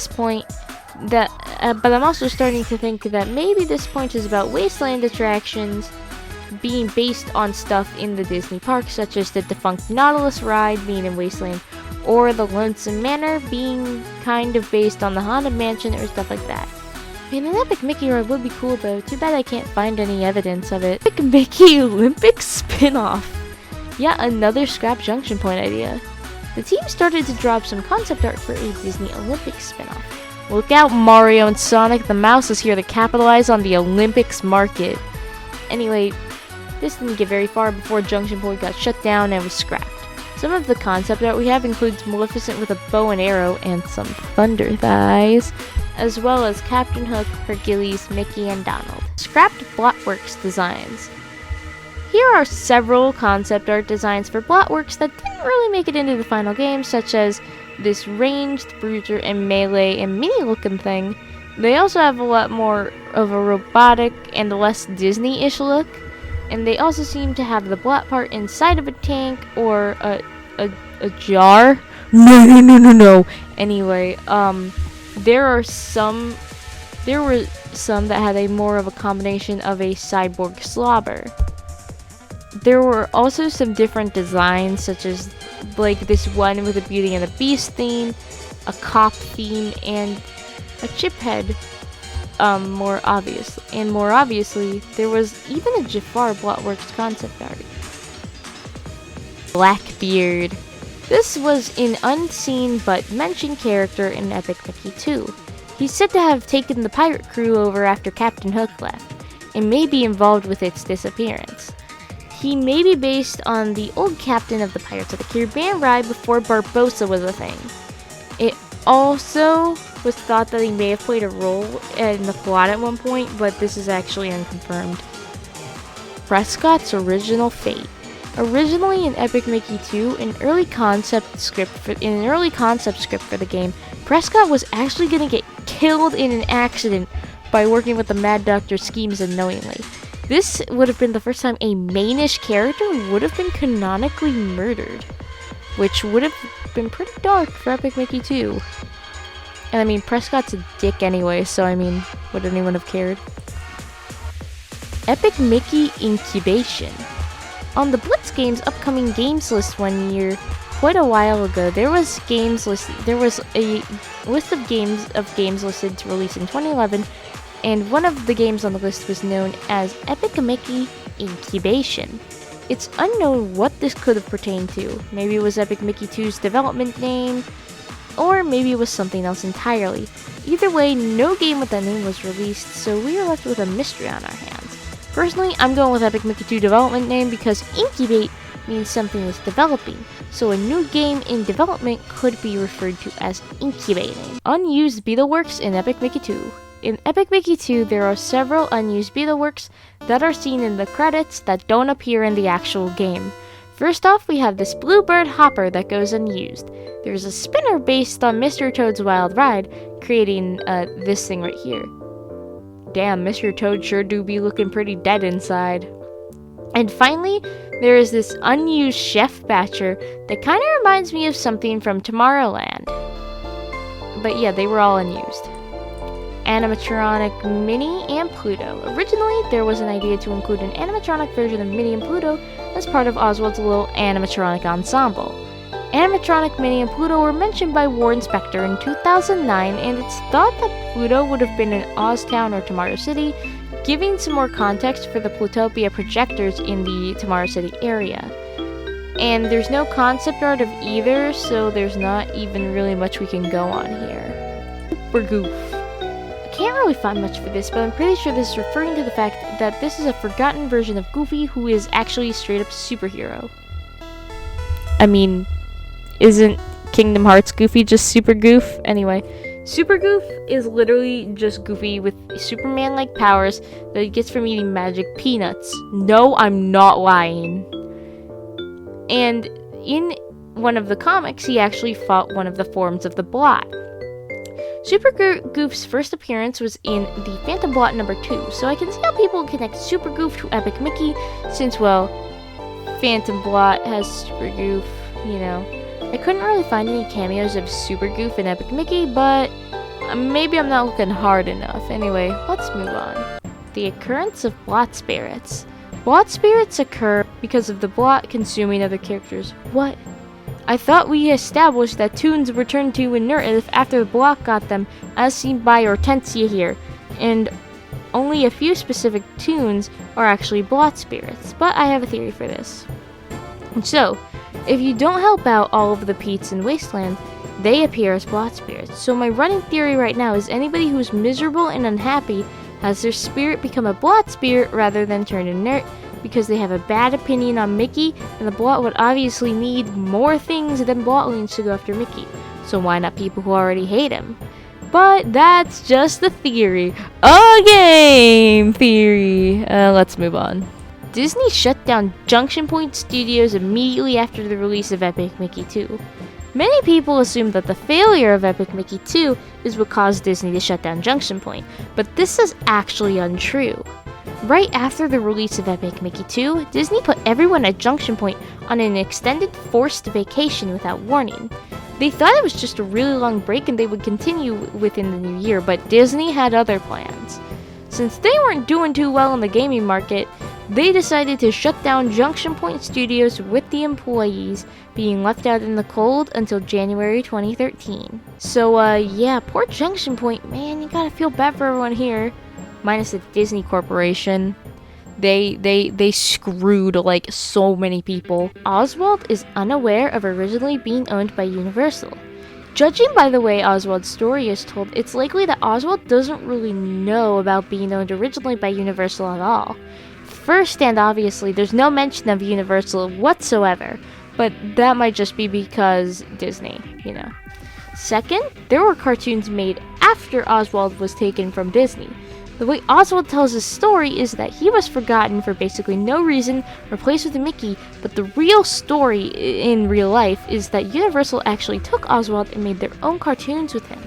maybe this point is about Wasteland attractions being based on stuff in the Disney park, such as the defunct Nautilus ride being in Wasteland, or the Lonesome Manor being kind of based on the Haunted Mansion or stuff like that. Man, an Epic Mickey ride would be cool though. Too bad I can't find any evidence of it. Epic Mickey Olympic spin-off. Yeah, another scrap Junction point idea. The team started to draw up some concept art for a Disney Olympics spin-off. Look out, Mario and Sonic, the mouse is here to capitalize on the Olympics market. Anyway, this didn't get very far before Junction Point got shut down and was scrapped. Some of the concept art we have includes Maleficent with a bow and arrow and some thunder thighs, as well as Captain Hook, Hercules, Mickey, and Donald. Scrapped Blotworks designs. Here are several concept art designs for Blotworks that didn't really make it into the final game, such as this ranged, bruiser, and melee and mini looking thing. They also have a lot more of a robotic and less Disney-ish look, and they also seem to have the blot part inside of a tank or a jar. No. Anyway, there were some that had a more of a combination of a cyborg slobber. There were also some different designs, such as like this one with a Beauty and the Beast theme, a cop theme, and a chip head. More obviously, there was even a Jafar Blotworks concept art. Blackbeard. This was an unseen but mentioned character in Epic Mickey 2. He's said to have taken the pirate crew over after Captain Hook left, and may be involved with its disappearance. He may be based on the old captain of the Pirates of the Caribbean ride before Barbossa was a thing. It also was thought that he may have played a role in the plot at one point, but this is actually unconfirmed. Prescott's original fate. Originally in Epic Mickey 2, in an early concept script for the game, Prescott was actually going to get killed in an accident by working with the Mad Doctor's schemes unknowingly. This would have been the first time a mainish character would have been canonically murdered, which would have been pretty dark for Epic Mickey 2. And I mean, Prescott's a dick anyway, so I mean, would anyone have cared? Epic Mickey Incubation. On the Blitz Games upcoming games list one year, quite a while ago, there was a list of games listed to release in 2011, and one of the games on the list was known as Epic Mickey Incubation. It's unknown what this could have pertained to. Maybe it was Epic Mickey 2's development name, or maybe it was something else entirely. Either way, no game with that name was released, so we are left with a mystery on our hands. Personally, I'm going with Epic Mickey 2 development name because incubate means something is developing, so a new game in development could be referred to as incubating. Unused Beetleworks in Epic Mickey 2. In Epic Mickey 2, there are several unused Beetleworks that are seen in the credits that don't appear in the actual game. First off, we have this bluebird hopper that goes unused. There's a spinner based on Mr. Toad's Wild Ride, creating this thing right here. Damn, Mr. Toad sure do be looking pretty dead inside. And finally, there is this unused chef batcher that kind of reminds me of something from Tomorrowland. But yeah, they were all unused. Animatronic Minnie and Pluto. Originally, there was an idea to include an animatronic version of Minnie and Pluto as part of Oswald's little animatronic ensemble. Animatronic Minnie and Pluto were mentioned by Warren Spector in 2009, and it's thought that Pluto would have been in Oztown or Tomorrow City, giving some more context for the Plutopia projectors in the Tomorrow City area. And there's no concept art of either, so there's not even really much we can go on here. Super Goof. I can't really find much for this, but I'm pretty sure this is referring to the fact that this is a forgotten version of Goofy who is actually a straight up superhero. I mean, isn't Kingdom Hearts Goofy just Super Goof? Anyway, Super Goof is literally just Goofy with Superman-like powers that he gets from eating magic peanuts. No, I'm not lying. And in one of the comics, he actually fought one of the forms of the Blot. Super Goof's first appearance was in the Phantom Blot number 2, so I can see how people connect Super Goof to Epic Mickey, since, well, Phantom Blot has Super Goof, you know. I couldn't really find any cameos of Super Goof and Epic Mickey, but maybe I'm not looking hard enough. Anyway, let's move on. The occurrence of Blot Spirits. Blot Spirits occur because of the Blot consuming other characters. What? I thought we established that toons returned to inert Earth after the Blot got them, as seen by Hortensia here, and only a few specific toons are actually Blot Spirits, but I have a theory for this. So, if you don't help out all of the Pete's in Wasteland, they appear as Blot Spirits. So my running theory right now is anybody who's miserable and unhappy has their spirit become a Blot Spirit rather than turn inert, because they have a bad opinion on Mickey, and the Blot would obviously need more things than Blottlings to go after Mickey. So why not people who already hate him? But that's just a theory. A game theory! Let's move on. Disney shut down Junction Point Studios immediately after the release of Epic Mickey 2. Many people assume that the failure of Epic Mickey 2 is what caused Disney to shut down Junction Point, but this is actually untrue. Right after the release of Epic Mickey 2, Disney put everyone at Junction Point on an extended forced vacation without warning. They thought it was just a really long break and they would continue within the new year, but Disney had other plans. Since they weren't doing too well in the gaming market, they decided to shut down Junction Point Studios with the employees being left out in the cold until January 2013. So, yeah, poor Junction Point, man, you gotta feel bad for everyone here. Minus the Disney Corporation. They screwed, like, so many people. Oswald is unaware of originally being owned by Universal. Judging by the way Oswald's story is told, it's likely that Oswald doesn't really know about being owned originally by Universal at all. First, and obviously, there's no mention of Universal whatsoever, but that might just be because Disney, you know. Second, there were cartoons made after Oswald was taken from Disney. The way Oswald tells his story is that he was forgotten for basically no reason, replaced with a Mickey, but the real story in real life is that Universal actually took Oswald and made their own cartoons with him.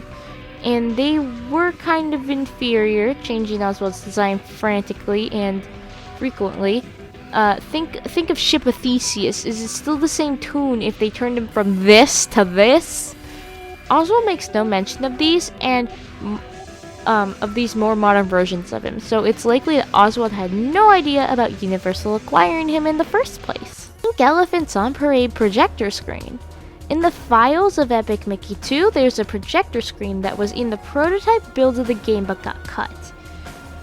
And they were kind of inferior, changing Oswald's design frantically and frequently. Think of Ship of Theseus. Is it still the same tune if they turned him from this to this? Oswald makes no mention of these, and of these more modern versions of him, so it's likely that Oswald had no idea about Universal acquiring him in the first place. Pink Elephants on Parade projector screen. In the files of Epic Mickey 2, there's a projector screen that was in the prototype build of the game but got cut.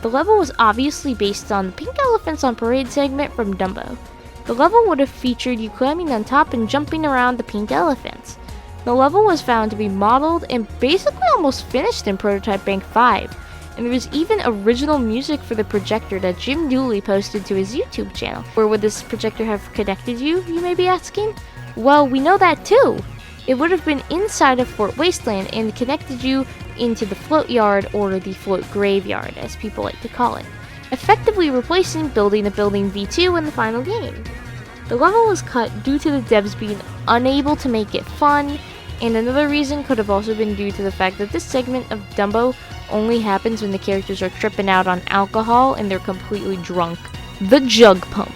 The level was obviously based on the Pink Elephants on Parade segment from Dumbo. The level would have featured you climbing on top and jumping around the pink elephants. The level was found to be modeled and basically almost finished in Prototype Bank 5, and there was even original music for the projector that Jim Dooley posted to his YouTube channel. Where would this projector have connected you may be asking? Well, we know that too! It would have been inside of Fort Wasteland and connected you into the float yard, or the float graveyard as people like to call it, effectively replacing Building a Building V2 in the final game. The level was cut due to the devs being unable to make it fun, and another reason could have also been due to the fact that this segment of Dumbo only happens when the characters are tripping out on alcohol and they're completely drunk. The Jug Pump.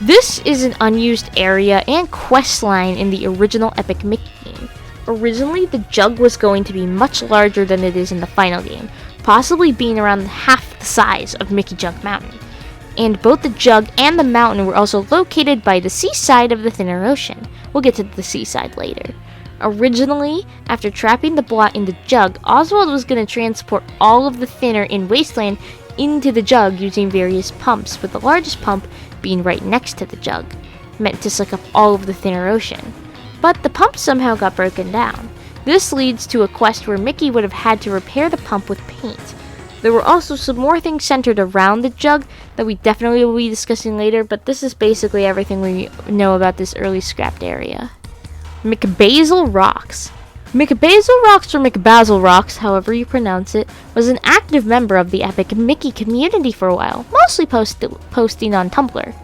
This is an unused area and quest line in the original Epic Mickey game. Originally, the jug was going to be much larger than it is in the final game, possibly being around half the size of Mickey Jug Mountain. And both the jug and the mountain were also located by the seaside of the Thinner Ocean. We'll get to the seaside later. Originally, after trapping the Blot in the jug, Oswald was going to transport all of the Thinner in Wasteland into the jug using various pumps, with the largest pump being right next to the jug, meant to suck up all of the Thinner Ocean. But the pump somehow got broken down. This leads to a quest where Mickey would have had to repair the pump with paint. There were also some more things centered around the jug that we definitely will be discussing later, but this is basically everything we know about this early scrapped area. McBasil Rocks. McBasil Rocks, or McBasil Rocks, however you pronounce it, was an active member of the Epic Mickey community for a while, mostly posting on Tumblr.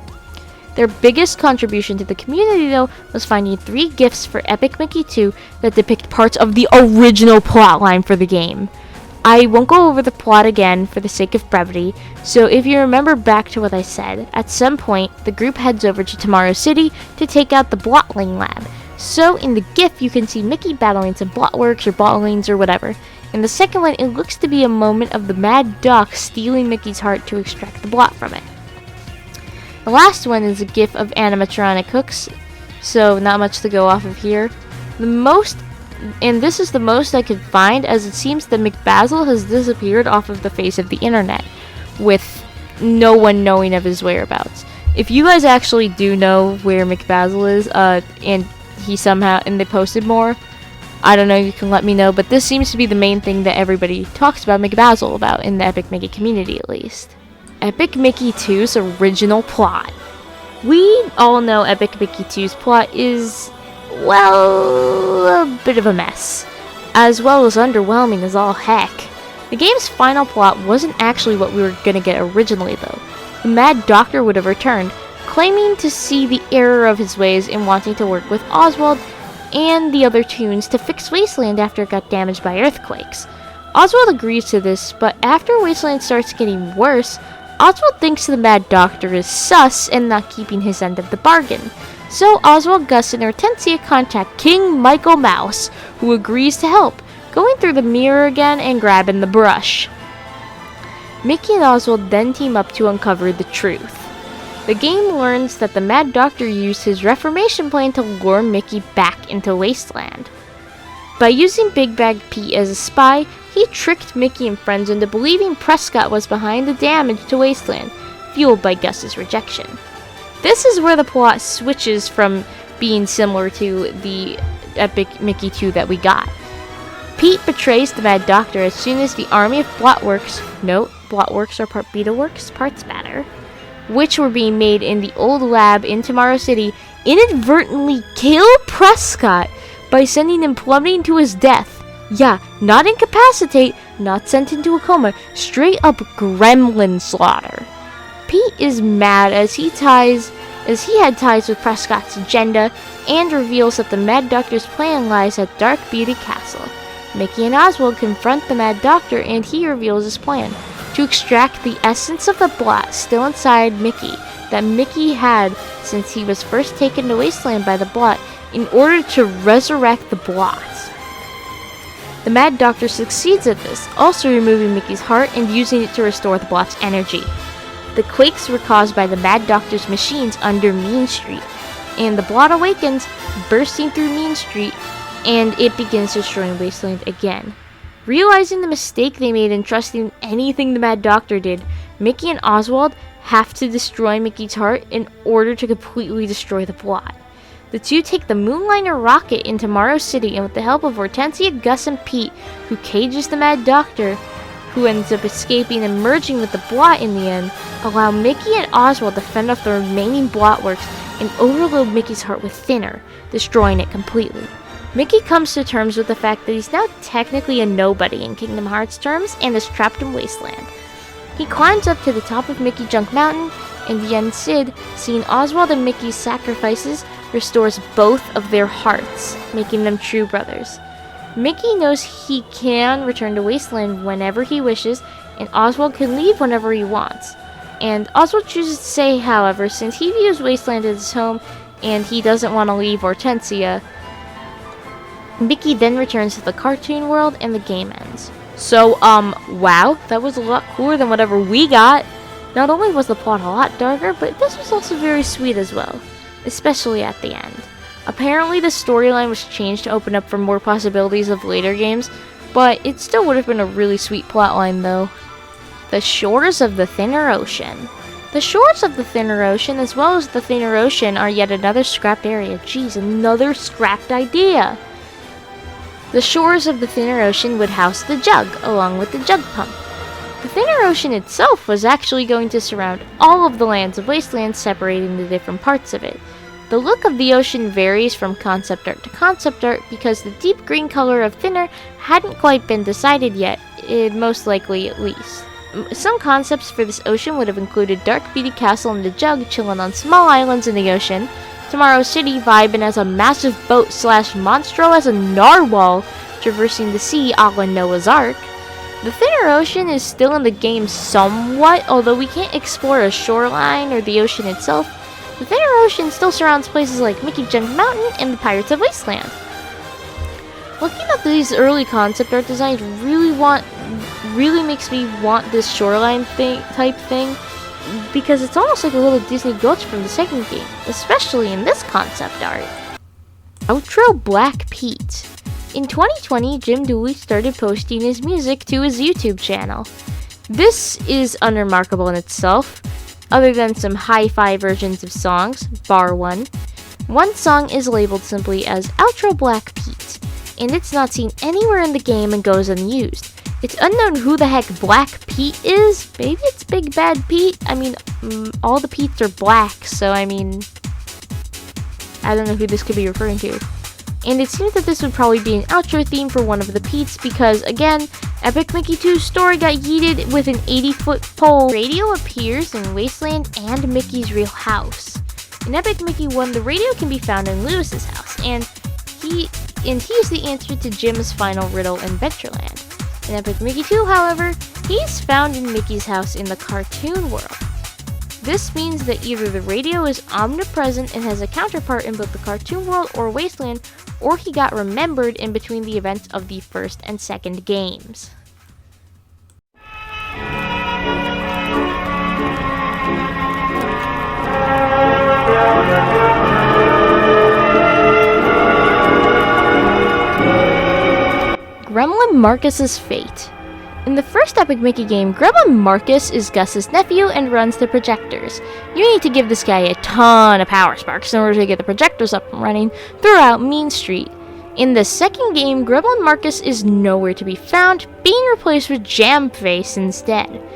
Their biggest contribution to the community, though, was finding 3 GIFs for Epic Mickey 2 that depict parts of the original plotline for the game. I won't go over the plot again for the sake of brevity, so if you remember back to what I said, at some point, the group heads over to Tomorrow City to take out the Blottling lab. So in the GIF, you can see Mickey battling some Blotworks or Blottlings or whatever. In the second one, it looks to be a moment of the Mad Doc stealing Mickey's heart to extract the Blot from it. The last one is a GIF of animatronic hooks, so not much to go off of here. This is the most I could find, as it seems that McBasil has disappeared off of the face of the internet, with no one knowing of his whereabouts. If you guys actually do know where McBasil is, and they posted more, I don't know, you can let me know, but this seems to be the main thing that everybody talks about McBasil about, in the Epic Mickey community at least. Epic Mickey 2's original plot. We all know Epic Mickey 2's plot is, well, a bit of a mess, as well as underwhelming as all heck. The game's final plot wasn't actually what we were gonna get originally, though. The Mad Doctor would have returned, claiming to see the error of his ways and wanting to work with Oswald and the other Toons to fix Wasteland after it got damaged by earthquakes. Oswald agrees to this, but after Wasteland starts getting worse, Oswald thinks the Mad Doctor is sus and not keeping his end of the bargain. So Oswald, Gus, and Hortensia contact King Michael Mouse, who agrees to help, going through the mirror again and grabbing the brush. Mickey and Oswald then team up to uncover the truth. The game learns that the Mad Doctor used his Reformation plan to lure Mickey back into Wasteland. By using Big Bag Pete as a spy, he tricked Mickey and friends into believing Prescott was behind the damage to Wasteland, fueled by Gus's rejection. This is where the plot switches from being similar to the Epic Mickey 2 that we got. Pete betrays the Mad Doctor as soon as the army of Blotworks, note, Blotworks are part Beetleworks, parts matter, which were being made in the old lab in Tomorrow City, inadvertently kill Prescott by sending him plummeting to his death. Yeah, not incapacitate, not sent into a coma, straight up gremlin slaughter. Pete is mad as he had ties with Prescott's agenda, and reveals that the Mad Doctor's plan lies at Dark Beauty Castle. Mickey and Oswald confront the Mad Doctor, and he reveals his plan to extract the essence of the Blot still inside Mickey that Mickey had since he was first taken to Wasteland by the Blot in order to resurrect the Blot. The Mad Doctor succeeds at this, also removing Mickey's heart and using it to restore the Blot's energy. The quakes were caused by the Mad Doctor's machines under Mean Street, and the Blot awakens, bursting through Mean Street, and it begins destroying Wasteland again. Realizing the mistake they made in trusting anything the Mad Doctor did, Mickey and Oswald have to destroy Mickey's heart in order to completely destroy the Blot. The two take the Moonliner rocket into Tomorrow City, and with the help of Hortensia, Gus, and Pete, who cages the Mad Doctor, who ends up escaping and merging with the Blot in the end, allow Mickey and Oswald to fend off the remaining Blotworks and overload Mickey's heart with Thinner, destroying it completely. Mickey comes to terms with the fact that he's now technically a nobody in Kingdom Hearts terms and is trapped in Wasteland. He climbs up to the top of Mickey Junk Mountain In the end, Sid, seeing Oswald and Mickey's sacrifices, restores both of their hearts, making them true brothers. Mickey knows he can return to Wasteland whenever he wishes, and Oswald can leave whenever he wants. And Oswald chooses to stay, however, since he views Wasteland as his home and he doesn't want to leave Hortensia. Mickey then returns to the cartoon world and the game ends. So, wow, that was a lot cooler than whatever we got. Not only was the plot a lot darker, but this was also very sweet as well, especially at the end. Apparently the storyline was changed to open up for more possibilities of later games, but it still would have been a really sweet plotline though. The Shores of the Thinner Ocean. The shores of the Thinner Ocean, as well as the Thinner Ocean, are yet another scrapped area. Jeez, another scrapped idea! The shores of the Thinner Ocean would house the jug, along with the jug pump. The Thinner Ocean itself was actually going to surround all of the lands of Wasteland, separating the different parts of it. The look of the ocean varies from concept art to concept art because the deep green color of Thinner hadn't quite been decided yet, most likely at least. Some concepts for this ocean would have included Dark Beauty Castle and the Jug chilling on small islands in the ocean, Tomorrow City vibing as a massive boat / Monstro as a narwhal traversing the sea a la Noah's Ark. The Thinner Ocean is still in the game somewhat, although we can't explore a shoreline or the ocean itself. The Thinner Ocean still surrounds places like Mickey Jump Mountain and the Pirates of Wasteland. Looking at these early concept art designs really makes me want this shoreline type thing, because it's almost like a little Disney Gulch from the second game, especially in this concept art. Outro Black Pete. In 2020, Jim Dooley started posting his music to his YouTube channel. This is unremarkable in itself, other than some hi-fi versions of songs, bar one. One song is labeled simply as Outro Black Pete, and it's not seen anywhere in the game and goes unused. It's unknown who the heck Black Pete is. Maybe it's Big Bad Pete? I mean, all the Petes are black, so I mean, I don't know who this could be referring to. And it seems that this would probably be an outro theme for one of the Petes because, again, Epic Mickey 2's story got yeeted with an 80-foot pole. Radio appears in Wasteland and Mickey's real house. In Epic Mickey 1, the radio can be found in Lewis's house, and he's the answer to Jim's final riddle in Adventureland. In Epic Mickey 2, however, he's found in Mickey's house in the cartoon world. This means that either the radio is omnipresent and has a counterpart in both the cartoon world or Wasteland, or he got remembered in between the events of the first and second games. Gremlin Marcus's fate. In the first Epic Mickey game, Gremlin Marcus is Gus's nephew and runs the projectors. You need to give this guy a ton of power sparks in order to get the projectors up and running throughout Mean Street. In the second game, Gremlin Marcus is nowhere to be found, being replaced with Jamface instead.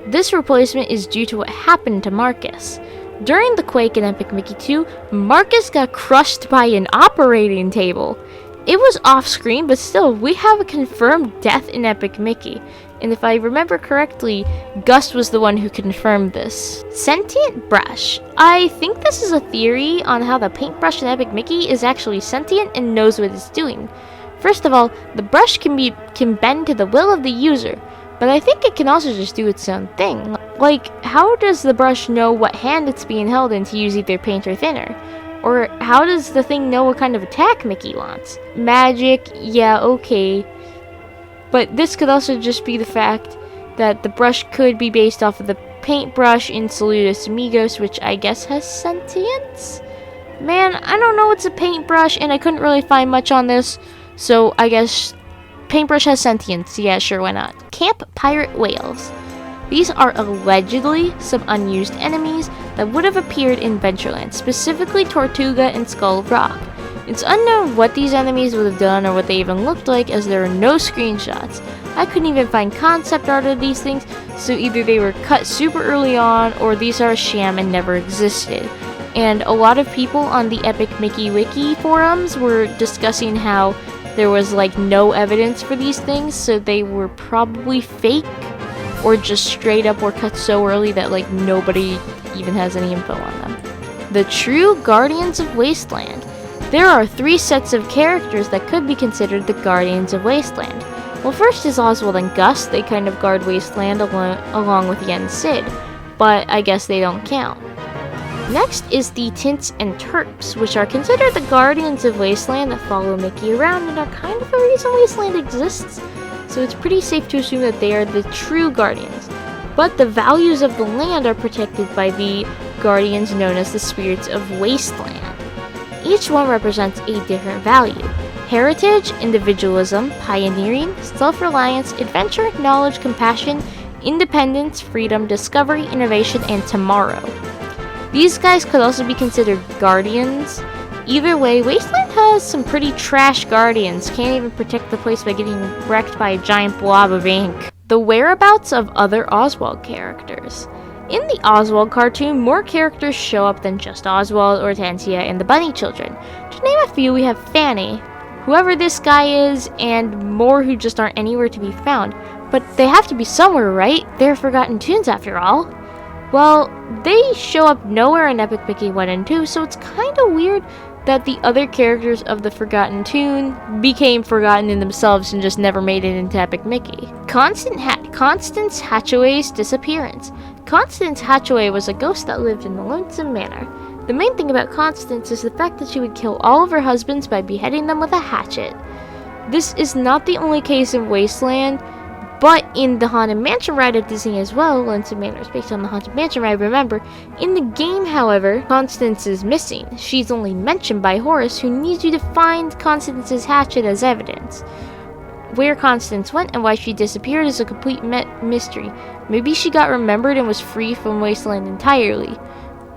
This replacement is due to what happened to Marcus. During the quake in Epic Mickey 2, Marcus got crushed by an operating table. It was off-screen, but still, we have a confirmed death in Epic Mickey. And if I remember correctly, Gus was the one who confirmed this. Sentient brush. I think this is a theory on how the paintbrush in Epic Mickey is actually sentient and knows what it's doing. First of all, the brush can bend to the will of the user, but I think it can also just do its own thing. Like, how does the brush know what hand it's being held in to use either paint or thinner? Or how does the thing know what kind of attack Mickey wants? Magic, yeah, okay. But this could also just be the fact that the brush could be based off of the paintbrush in Saludos Amigos, which I guess has sentience? Man, I don't know what's a paintbrush, and I couldn't really find much on this, so I guess paintbrush has sentience. Yeah, sure, why not? Camp Pirate Whales. These are allegedly some unused enemies that would have appeared in Adventureland, specifically Tortuga and Skull Rock. It's unknown what these enemies would have done or what they even looked like, as there are no screenshots. I couldn't even find concept art of these things, so either they were cut super early on or these are a sham and never existed. And a lot of people on the Epic Mickey Wiki forums were discussing how there was like no evidence for these things, so they were probably fake or just straight up were cut so early that like nobody even has any info on them. The true Guardians of Wasteland. There are 3 sets of characters that could be considered the Guardians of Wasteland. Well, first is Oswald and Gus. They kind of guard Wasteland along with Yen Sid, but I guess they don't count. Next is the Tints and Terps, which are considered the Guardians of Wasteland that follow Mickey around and are kind of the reason Wasteland exists, so it's pretty safe to assume that they are the true Guardians. But the values of the land are protected by the Guardians known as the Spirits of Wasteland. Each one represents a different value. Heritage, individualism, pioneering, self-reliance, adventure, knowledge, compassion, independence, freedom, discovery, innovation, and tomorrow. These guys could also be considered guardians. Either way, Wasteland has some pretty trash guardians. Can't even protect the place by getting wrecked by a giant blob of ink. The whereabouts of other Oswald characters. In the Oswald cartoon, more characters show up than just Oswald, Hortensia, and the Bunny Children. To name a few, we have Fanny, whoever this guy is, and more who just aren't anywhere to be found. But they have to be somewhere, right? They're Forgotten Toons after all. Well, they show up nowhere in Epic Mickey 1 and 2, so it's kinda weird that the other characters of the Forgotten Toon became forgotten in themselves and just never made it into Epic Mickey. Constance Hatchaway's disappearance. Constance Hatchaway was a ghost that lived in the Lonesome Manor. The main thing about Constance is the fact that she would kill all of her husbands by beheading them with a hatchet. This is not the only case in Wasteland, but in the Haunted Mansion ride at Disney as well. Lonesome Manor is based on the Haunted Mansion ride, remember. In the game, however, Constance is missing. She's only mentioned by Horace, who needs you to find Constance's hatchet as evidence. Where Constance went and why she disappeared is a complete mystery. Maybe she got remembered and was free from Wasteland entirely.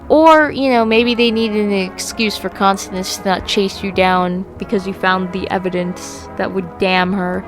Or, maybe they needed an excuse for Constance to not chase you down because you found the evidence that would damn her.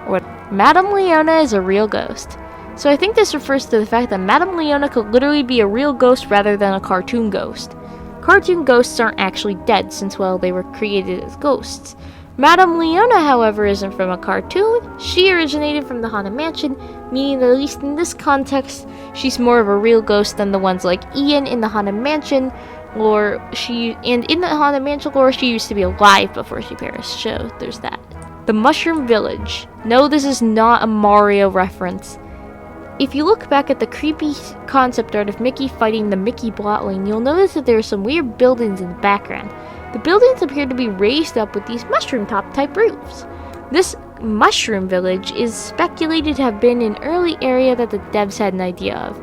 Or Madame Leona is a real ghost. So I think this refers to the fact that Madame Leona could literally be a real ghost rather than a cartoon ghost. Cartoon ghosts aren't actually dead since, well, they were created as ghosts. Madame Leona, however, isn't from a cartoon. She originated from the Haunted Mansion, meaning that at least in this context, she's more of a real ghost than the ones like Ian in the Haunted Mansion lore. And in the Haunted Mansion lore, she used to be alive before she perished, so there's that. The Mushroom Village. No, this is not a Mario reference. If you look back at the creepy concept art of Mickey fighting the Mickey Blotling, you'll notice that there are some weird buildings in the background. The buildings appear to be raised up with these mushroom top type roofs. This Mushroom Village is speculated to have been an early area that the devs had an idea of.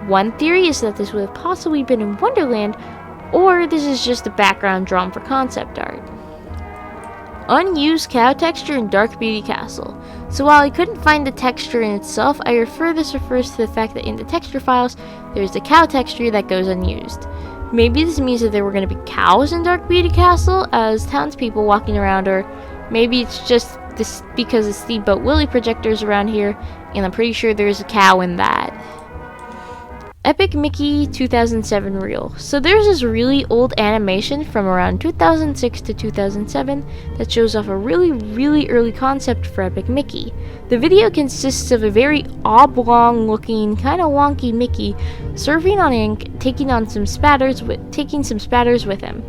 One theory is that this would have possibly been in Wonderland, or this is just a background drawn for concept art. Unused cow texture in Dark Beauty Castle. So while I couldn't find the texture in itself, this refers to the fact that in the texture files, there's the cow texture that goes unused. Maybe this means that there were going to be cows in Dark Beauty Castle as townspeople walking around, or maybe it's just this because the Steamboat Willie projectors around here, and I'm pretty sure there's a cow in that. Epic Mickey 2007 reel. So there's this really old animation from around 2006 to 2007 that shows off a really early concept for Epic Mickey. The video consists of a very oblong looking, kind of wonky Mickey surfing on ink, taking some spatters with him.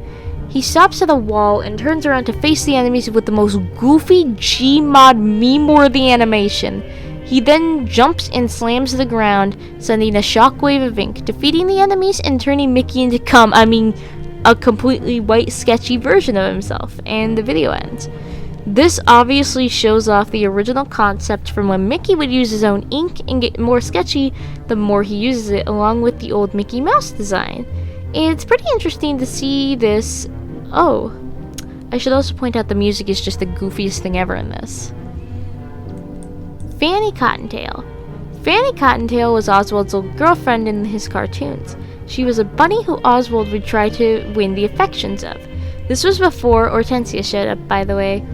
He stops at a wall and turns around to face the enemies with the most goofy Gmod meme-worthy animation. He then jumps and slams the ground, sending a shockwave of ink, defeating the enemies and turning Mickey into a completely white, sketchy version of himself, and the video ends. This obviously shows off the original concept from when Mickey would use his own ink and get more sketchy the more he uses it, along with the old Mickey Mouse design. It's pretty interesting to see this. Oh, I should also point out the music is just the goofiest thing ever in this. Fanny Cottontail. Fanny Cottontail was Oswald's old girlfriend in his cartoons. She was a bunny who Oswald would try to win the affections of. This was before Hortensia showed up, by the way.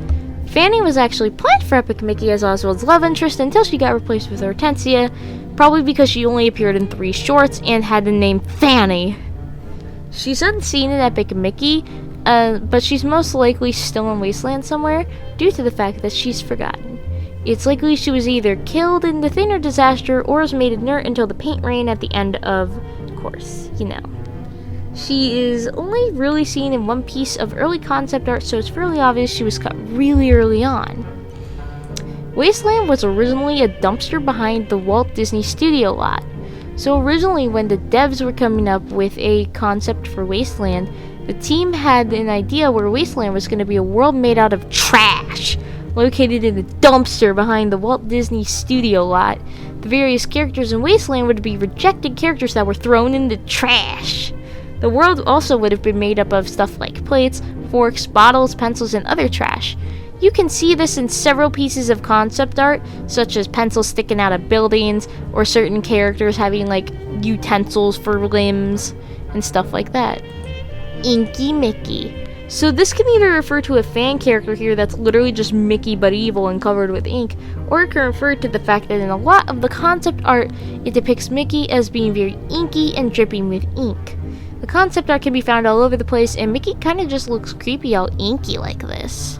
Fanny was actually planned for Epic Mickey as Oswald's love interest until she got replaced with Hortensia, probably because she only appeared in 3 shorts and had the name Fanny. She's unseen in Epic Mickey, but she's most likely still in Wasteland somewhere due to the fact that she's forgotten. It's likely she was either killed in the Thinner disaster or was made inert until the paint rain at the end of course, She is only really seen in one piece of early concept art, so it's fairly obvious she was cut really early on. Wasteland was originally a dumpster behind the Walt Disney Studio lot. So originally, when the devs were coming up with a concept for Wasteland, the team had an idea where Wasteland was going to be a world made out of trash, located in the dumpster behind the Walt Disney Studio lot. The various characters in Wasteland would be rejected characters that were thrown in the trash. The world also would have been made up of stuff like plates, forks, bottles, pencils, and other trash. You can see this in several pieces of concept art, such as pencils sticking out of buildings, or certain characters having utensils for limbs, and stuff like that. Inky Mickey. So this can either refer to a fan character here that's literally just Mickey but evil and covered with ink, or it can refer to the fact that in a lot of the concept art, it depicts Mickey as being very inky and dripping with ink. The concept art can be found all over the place, and Mickey kind of just looks creepy all inky like this.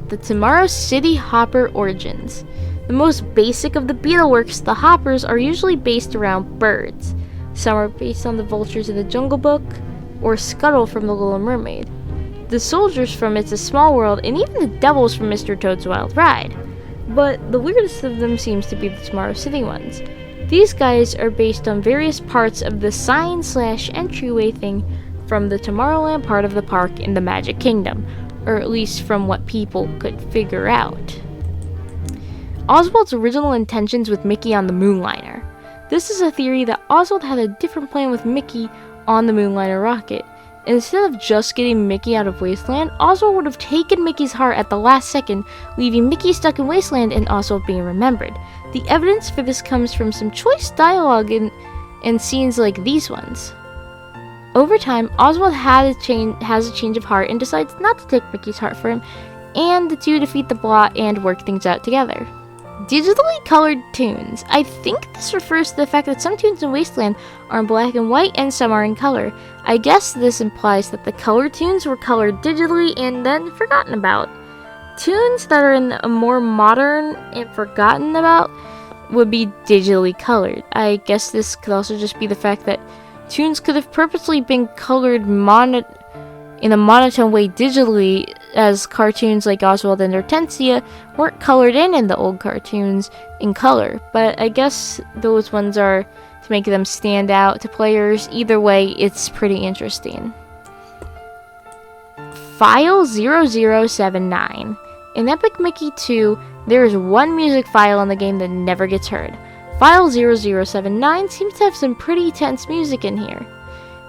The Tomorrow City Hopper Origins. The most basic of the Beetleworks, the Hoppers are usually based around birds. Some are based on the vultures in the Jungle Book, or Scuttle from The Little Mermaid. The soldiers from It's a Small World, and even the devils from Mr. Toad's Wild Ride. But the weirdest of them seems to be the Tomorrow City ones. These guys are based on various parts of the sign/entryway thing from the Tomorrowland part of the park in the Magic Kingdom, or at least from what people could figure out. Oswald's original intentions with Mickey on the Moonliner. This is a theory that Oswald had a different plan with Mickey on the Moonliner rocket. Instead of just getting Mickey out of Wasteland, Oswald would have taken Mickey's heart at the last second, leaving Mickey stuck in Wasteland and Oswald being remembered. The evidence for this comes from some choice dialogue in scenes like these ones. Over time, Oswald has a change of heart and decides not to take Mickey's heart for him, and the two defeat the Blot and work things out together. Digitally colored tunes. I think this refers to the fact that some tunes in Wasteland are in black and white and some are in color. I guess this implies that the color tunes were colored digitally and then forgotten about. Tunes that are in a more modern and forgotten about would be digitally colored. I guess this could also just be the fact that tunes could have purposely been colored in a monotone way digitally, as cartoons like Oswald and Hortensia weren't colored in the old cartoons in color. But I guess those ones are to make them stand out to players. Either way, it's pretty interesting. File 0079. In Epic Mickey 2, there is one music file in the game that never gets heard. File 0079 seems to have some pretty tense music in here.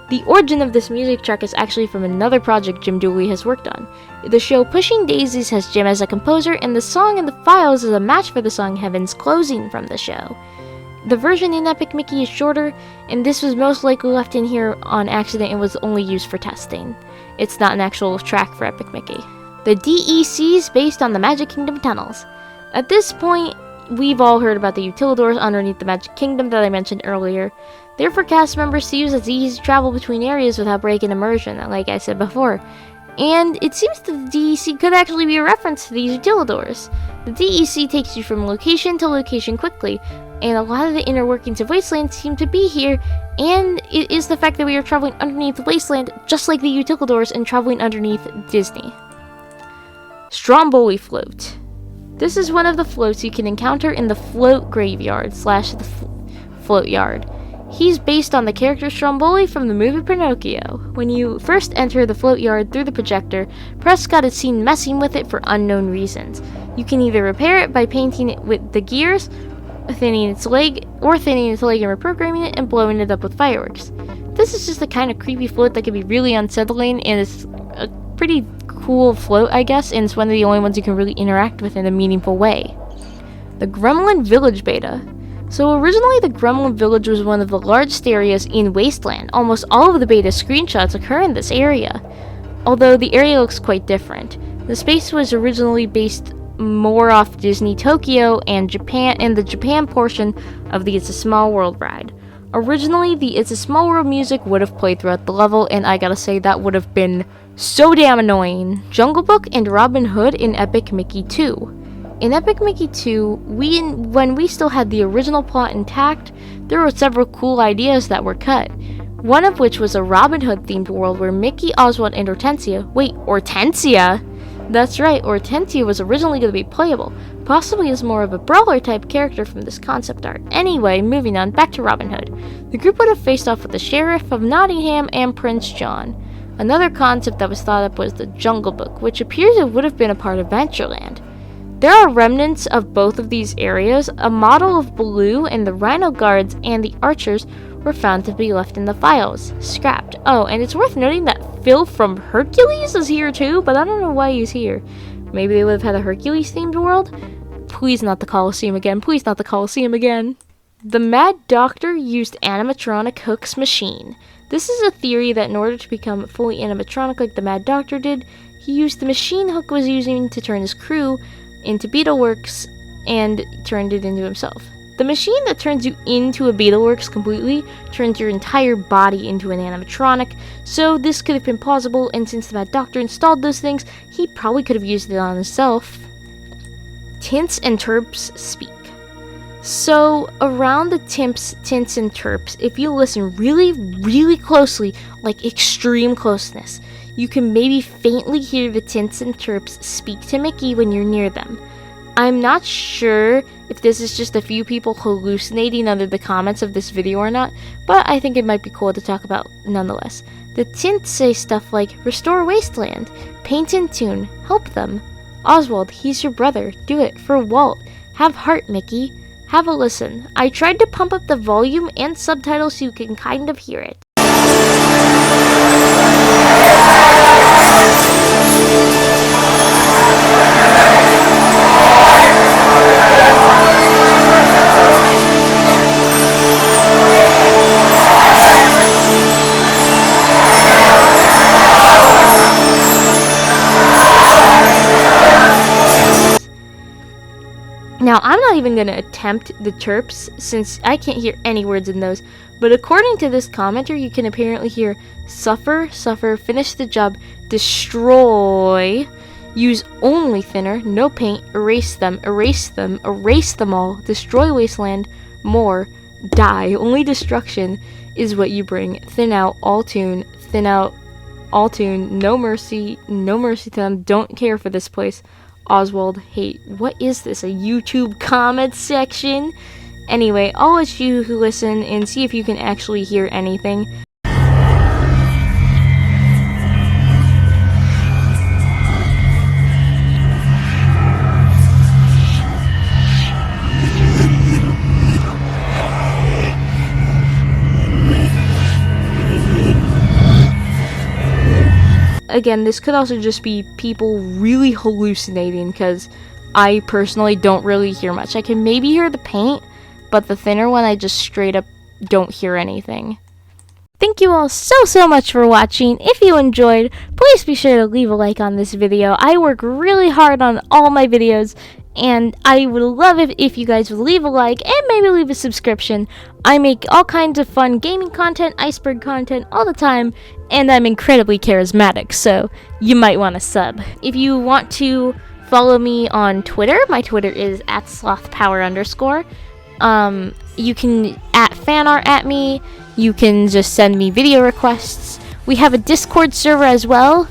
The origin of this music track is actually from another project Jim Dooley has worked on. The show Pushing Daisies has Jim as a composer, and the song in the files is a match for the song Heaven's Closing from the show. The version in Epic Mickey is shorter, and this was most likely left in here on accident and was only used for testing. It's not an actual track for Epic Mickey. The DECs based on the Magic Kingdom tunnels. At this point, we've all heard about the utilidors underneath the Magic Kingdom that I mentioned earlier. They're for cast members to use as easy to travel between areas without breaking immersion, like I said before. And it seems that the DEC could actually be a reference to these utilidors. The DEC takes you from location to location quickly, and a lot of the inner workings of Wasteland seem to be here, and it is the fact that we are traveling underneath Wasteland, just like the utilidors and traveling underneath Disney. Stromboli Float. This is one of the floats you can encounter in the Float Graveyard / the Float Yard. He's based on the character Stromboli from the movie Pinocchio. When you first enter the float yard through the projector, Prescott is seen messing with it for unknown reasons. You can either repair it by painting it with the gears, thinning its leg and reprogramming it and blowing it up with fireworks. This is just the kind of creepy float that can be really unsettling, and it's a pretty cool float, I guess, and it's one of the only ones you can really interact with in a meaningful way. The Gremlin Village Beta. So originally the Gremlin Village was one of the largest areas in Wasteland. Almost all of the beta screenshots occur in this area, although the area looks quite different. The space was originally based more off Disney Tokyo and Japan, and the Japan portion of the It's a Small World ride. Originally, the It's a Small World music would have played throughout the level, and I gotta say that would have been so damn annoying. Jungle Book and Robin Hood in Epic Mickey 2. In Epic Mickey 2, when we still had the original plot intact, there were several cool ideas that were cut. one of which was a Robin Hood themed world where Mickey, Oswald, and Hortensia, Hortensia? That's right, Hortensia was originally going to be playable, possibly as more of a brawler type character from this concept art. Anyway, moving on, back to Robin Hood. The group would have faced off with the Sheriff of Nottingham and Prince John. Another concept that was thought up was the Jungle Book, which appears it would have been a part of Adventureland. There are remnants of both of these areas. A model of Baloo and the Rhino Guards and the Archers were found to be left in the files, scrapped. Oh, and it's worth noting that Phil from Hercules is here too, but I don't know why he's here. Maybe they would have had a Hercules themed world? Please not the Colosseum again, please not the Colosseum again. The Mad Doctor used animatronic Hook's machine. This is a theory that in order to become fully animatronic like the Mad Doctor did, he used the machine Hook was using to turn his crew into Beetleworks and turned it into himself. The machine that turns you into a Beetleworks completely turns your entire body into an animatronic, so this could have been plausible, and since the Mad Doctor installed those things, he probably could have used it on himself. Tints and Terps speak. So, around the Tints, and Terps, if you listen really, really closely, like extreme closeness, you can maybe faintly hear the Tints and Terps speak to Mickey when you're near them. I'm not sure if this is just a few people hallucinating under the comments of this video or not, but I think it might be cool to talk about nonetheless. The Tints say stuff like, restore Wasteland, paint and tune, help them. Oswald, he's your brother, do it for Walt. Have heart, Mickey. Have a listen. I tried to pump up the volume and subtitles so you can kind of hear it. Now, I'm not even going to attempt the Terps, since I can't hear any words in those, but according to this commenter, you can apparently hear suffer, finish the job, destroy, use only thinner, no paint, erase them all, destroy Wasteland, more, die, only destruction is what you bring, thin out, all tune, no mercy to them, don't care for this place. Oswald, hate. What is this? A YouTube comment section? Anyway, I'll let you who listen and see if you can actually hear anything. Again, this could also just be people really hallucinating, because I personally don't really hear much. I can maybe hear the paint, but the thinner one, I just straight up don't hear anything. Thank you all so much for watching. If you enjoyed, please be sure to leave a like on this video. I work really hard on all my videos, and I would love it if you guys would leave a like and maybe leave a subscription. I make all kinds of fun gaming content, iceberg content all the time, and I'm incredibly charismatic, so you might want to sub. If you want to follow me on Twitter, my Twitter is @slothpower_. You can @fanart at me. You can just send me video requests. We have a Discord server as well.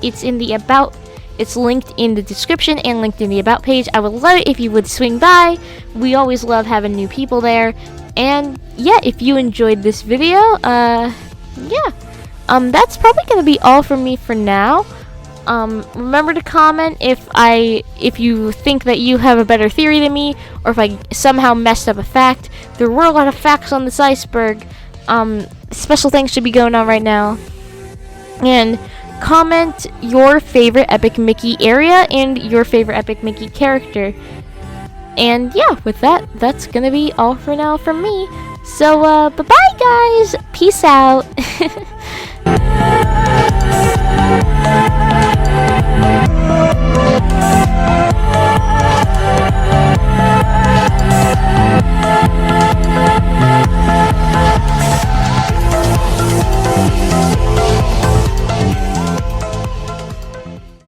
It's in the about. It's linked in the description and linked in the about page. I would love it if you would swing by. We always love having new people there. And yeah, if you enjoyed this video, that's probably gonna be all from me for now. Remember to comment if you think that you have a better theory than me, or if I somehow messed up a fact. There were a lot of facts on this iceberg. Special things should be going on right now. And comment your favorite Epic Mickey area and your favorite Epic Mickey character. And yeah, with that, that's gonna be all for now from me. So, bye-bye, guys! Peace out!